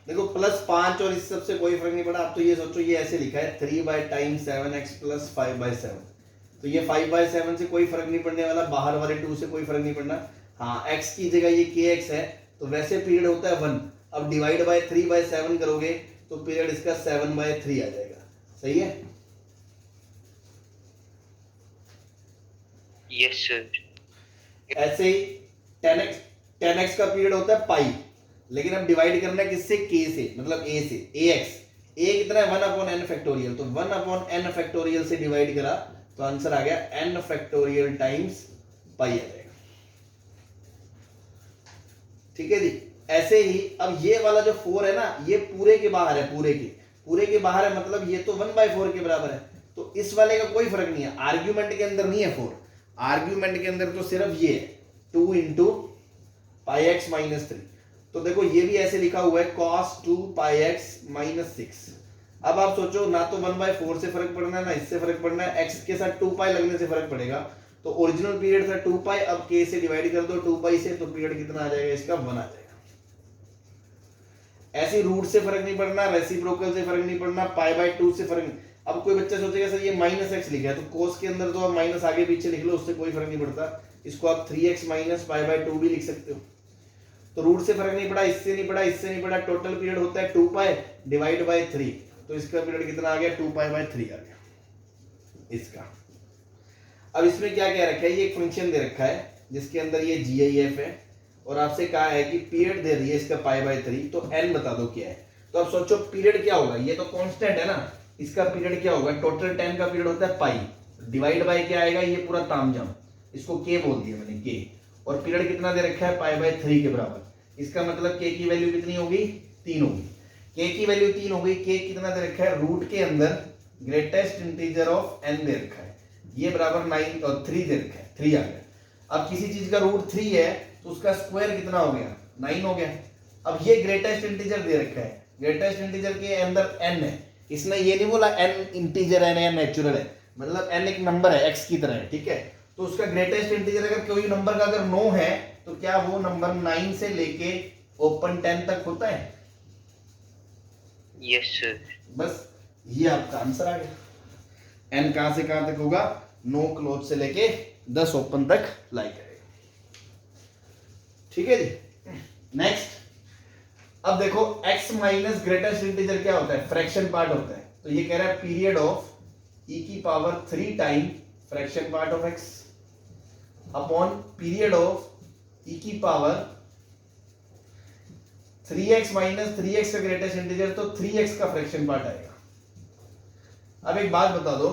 देखो +5 और इस सब से कोई फर्क नहीं पड़ा। आप तो ये सोचो, ये ऐसे लिखा है 3/7x + 5/7, तो ये 5/7 से कोई फर्क नहीं पड़ने वाला, बाहर वाले 2 से कोई फर्क नहीं पड़ना। हाँ, x की जगह ये kx है तो वैसे पीरियड होता है 1, अब डिवाइड बाय 3/7 करोगे तो पीरियड इसका 7/3 आ जाएगा। सही है? Yes, sir. ऐसे ही 10x का पीरियड होता है पाई, लेकिन अब डिवाइड करना है किससे? k से, मतलब a से। ax a कितना है? 1/n फैक्टोरियल, तो 1/n फैक्टोरियल से डिवाइड करा तो आंसर आ गया n फैक्टोरियल टाइम्स पाई आ जाएगा। ठीक है जी। ऐसे ही अब ये वाला जो 4 है ना, ये पूरे के बाहर है, पूरे के बाहर है, मतलब ये तो 1/4 के बराबर है, तो इस वाले का कोई फर्क नहीं है। आर्ग्यूमेंट के अंदर नहीं है 4, आर्ग्यूमेंट के अंदर तो सिर्फ ये है 2 × πx - 3। तो देखो ये भी ऐसे लिखा हुआ है cos 2 πx - 6। अब आप सोचो, ना तो 1/4 से फर्क पड़ना है, ना इससे फर्क पड़ना है, x के साथ 2 पाई लगने से फर्क पड़ेगा। तो ओरिजिनल पीरियड था 2 पाई, अब k से डिवाइड कर दो 2 पाई से, तो पीरियड कितना आ जाएगा? इसका 1 आ जाएगा। ऐसी रूट से फर्क नहीं पड़ना, रेसिप्रोकल से फर्क नहीं पड़ना, π/2 से फर्क नहीं। अब कोई बच्चा सोचेगा सर ये -x लिखा है, तो cos के अंदर तो आप माइनस आगे पीछे लिख लो, उससे कोई फर्क नहीं पड़ता। इसको आप 3x - π/2 भी लिख सकते हो। तो रूट से फर्क नहीं पड़ा, इससे नहीं पड़ा, इससे नहीं पड़ा, टोटल पीरियड होता है 2 पाई डिवाइड बाय 3, तो इसका पीरियड कितना आ गया? 2π/3 आ गया इसका। अब इसमें क्या क्या रखा है? ये एक फंक्शन दे रखा है जिसके अंदर ये GIF है, और आपसे कहा है कि पीरियड दे दिया इसका π/3, तो n बता दो क्या है। तो अब सोचो पीरियड क्या होगा, ये तो कांस्टेंट है ना, इसका पीरियड क्या होगा? टोटल 10 का पीरियड होता है पाई, डिवाइड बाय क्या आएगा? ये पूरा तामझाम, इसको k बोल दिया मैंने, k, और पीरियड कितना दे रखा है? π/3 के बराबर। इसका मतलब k की वैल्यू कितनी होगी? 3 होगी। k की वैल्यू 3 हो गई। k कितना दे रखा है? रूट के अंदर ग्रेटेस्ट इंटीजर ऑफ n दे रखा है, ये बराबर 9 और 3 दे रखा है, 3 आ गया। अब किसी चीज का रूट 3 है तो उसका स्क्वायर कितना हो गया? 9 हो गया। अब ये ग्रेटेस्ट इंटीजर दे रखा है, ग्रेटेस्ट इंटीजर के अंदर n है, इसने ये नहीं बोला n इंटीजर है या नेचुरल है, मतलब n एक नंबर है x की तरह है, ठीक है। तो उसका ग्रेटेस्ट इंटीजर अगर कोई नंबर का अगर 9 है तो क्या वो नंबर 9 से लेके ओपन 10 तक होता है? Yes sir. बस ये आपका आंसर आ गया। n कहां से कहां तक होगा? 9 क्लोज से लेके 10 ओपन तक लाई करेगा, ठीक है जी। नेक्स्ट, अब देखो x माइनस ग्रेटेस्ट इंटीजर क्या होता है? फ्रैक्शन पार्ट होता है। तो ये कह रहा है पीरियड ऑफ e की power 3 time fraction part of x upon period of e की पावर 3x माइनस 3x का ग्रेटेस्ट इंटीजर, तो 3x का फ्रैक्शन पार्ट आएगा। अब एक बात बता दो,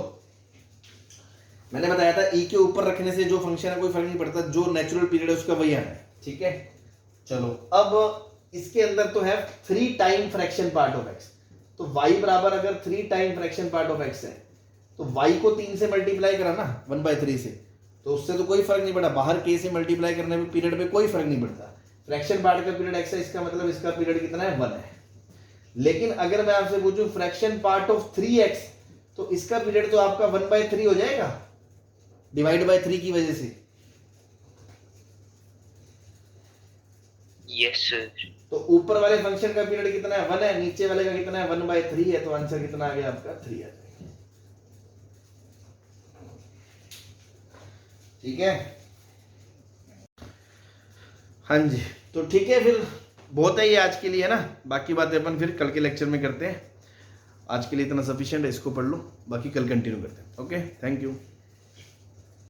मैंने बताया था e के ऊपर रखने से जो फंक्शन है कोई फर्क नहीं पड़ता, जो नेचुरल पीरियड है उसका वही आना है, ठीक है। चलो अब इसके अंदर तो है 3 time fraction part of x, तो y बराबर अगर 3 time fraction part of x है तो y को 3 से मल्टीप्लाई करा ना 1/3 से, तो उससे तो कोई फर्क नहीं पड़ा। बाहर k से मल्टीप्लाई करने में पीरियड पे कोई फर्क नहीं पड़ता। फ्रैक्शन पार्ट का पीरियड x है, इसका मतलब इसका पीरियड कितना है? 1 है। लेकिन अगर मैं आपसे पूछूं फ्रैक्शन पार्ट ऑफ 3x, तो इसका पीरियड तो आपका 1/3 हो जाएगा डिवाइड बाय 3 की वजह से। Yes sir. तो ऊपर वाले फंक्शन का पीरियड कितना है? 1 है, नीचे वाले का कितना है? 1/3 है, तो आंसर कितना आ गया आपका? 3 आ जाएगा, ठीक है। हाँ जी, तो ठीक है, फिर बहुत है ये आज के लिए, है ना। बाकी बातें अपन फिर कल के लेक्चर में करते हैं। आज के लिए इतना सफिशिएंट है, इसको पढ़ लो, बाकी कल कंटिन्यू करते हैं। Okay, thank you.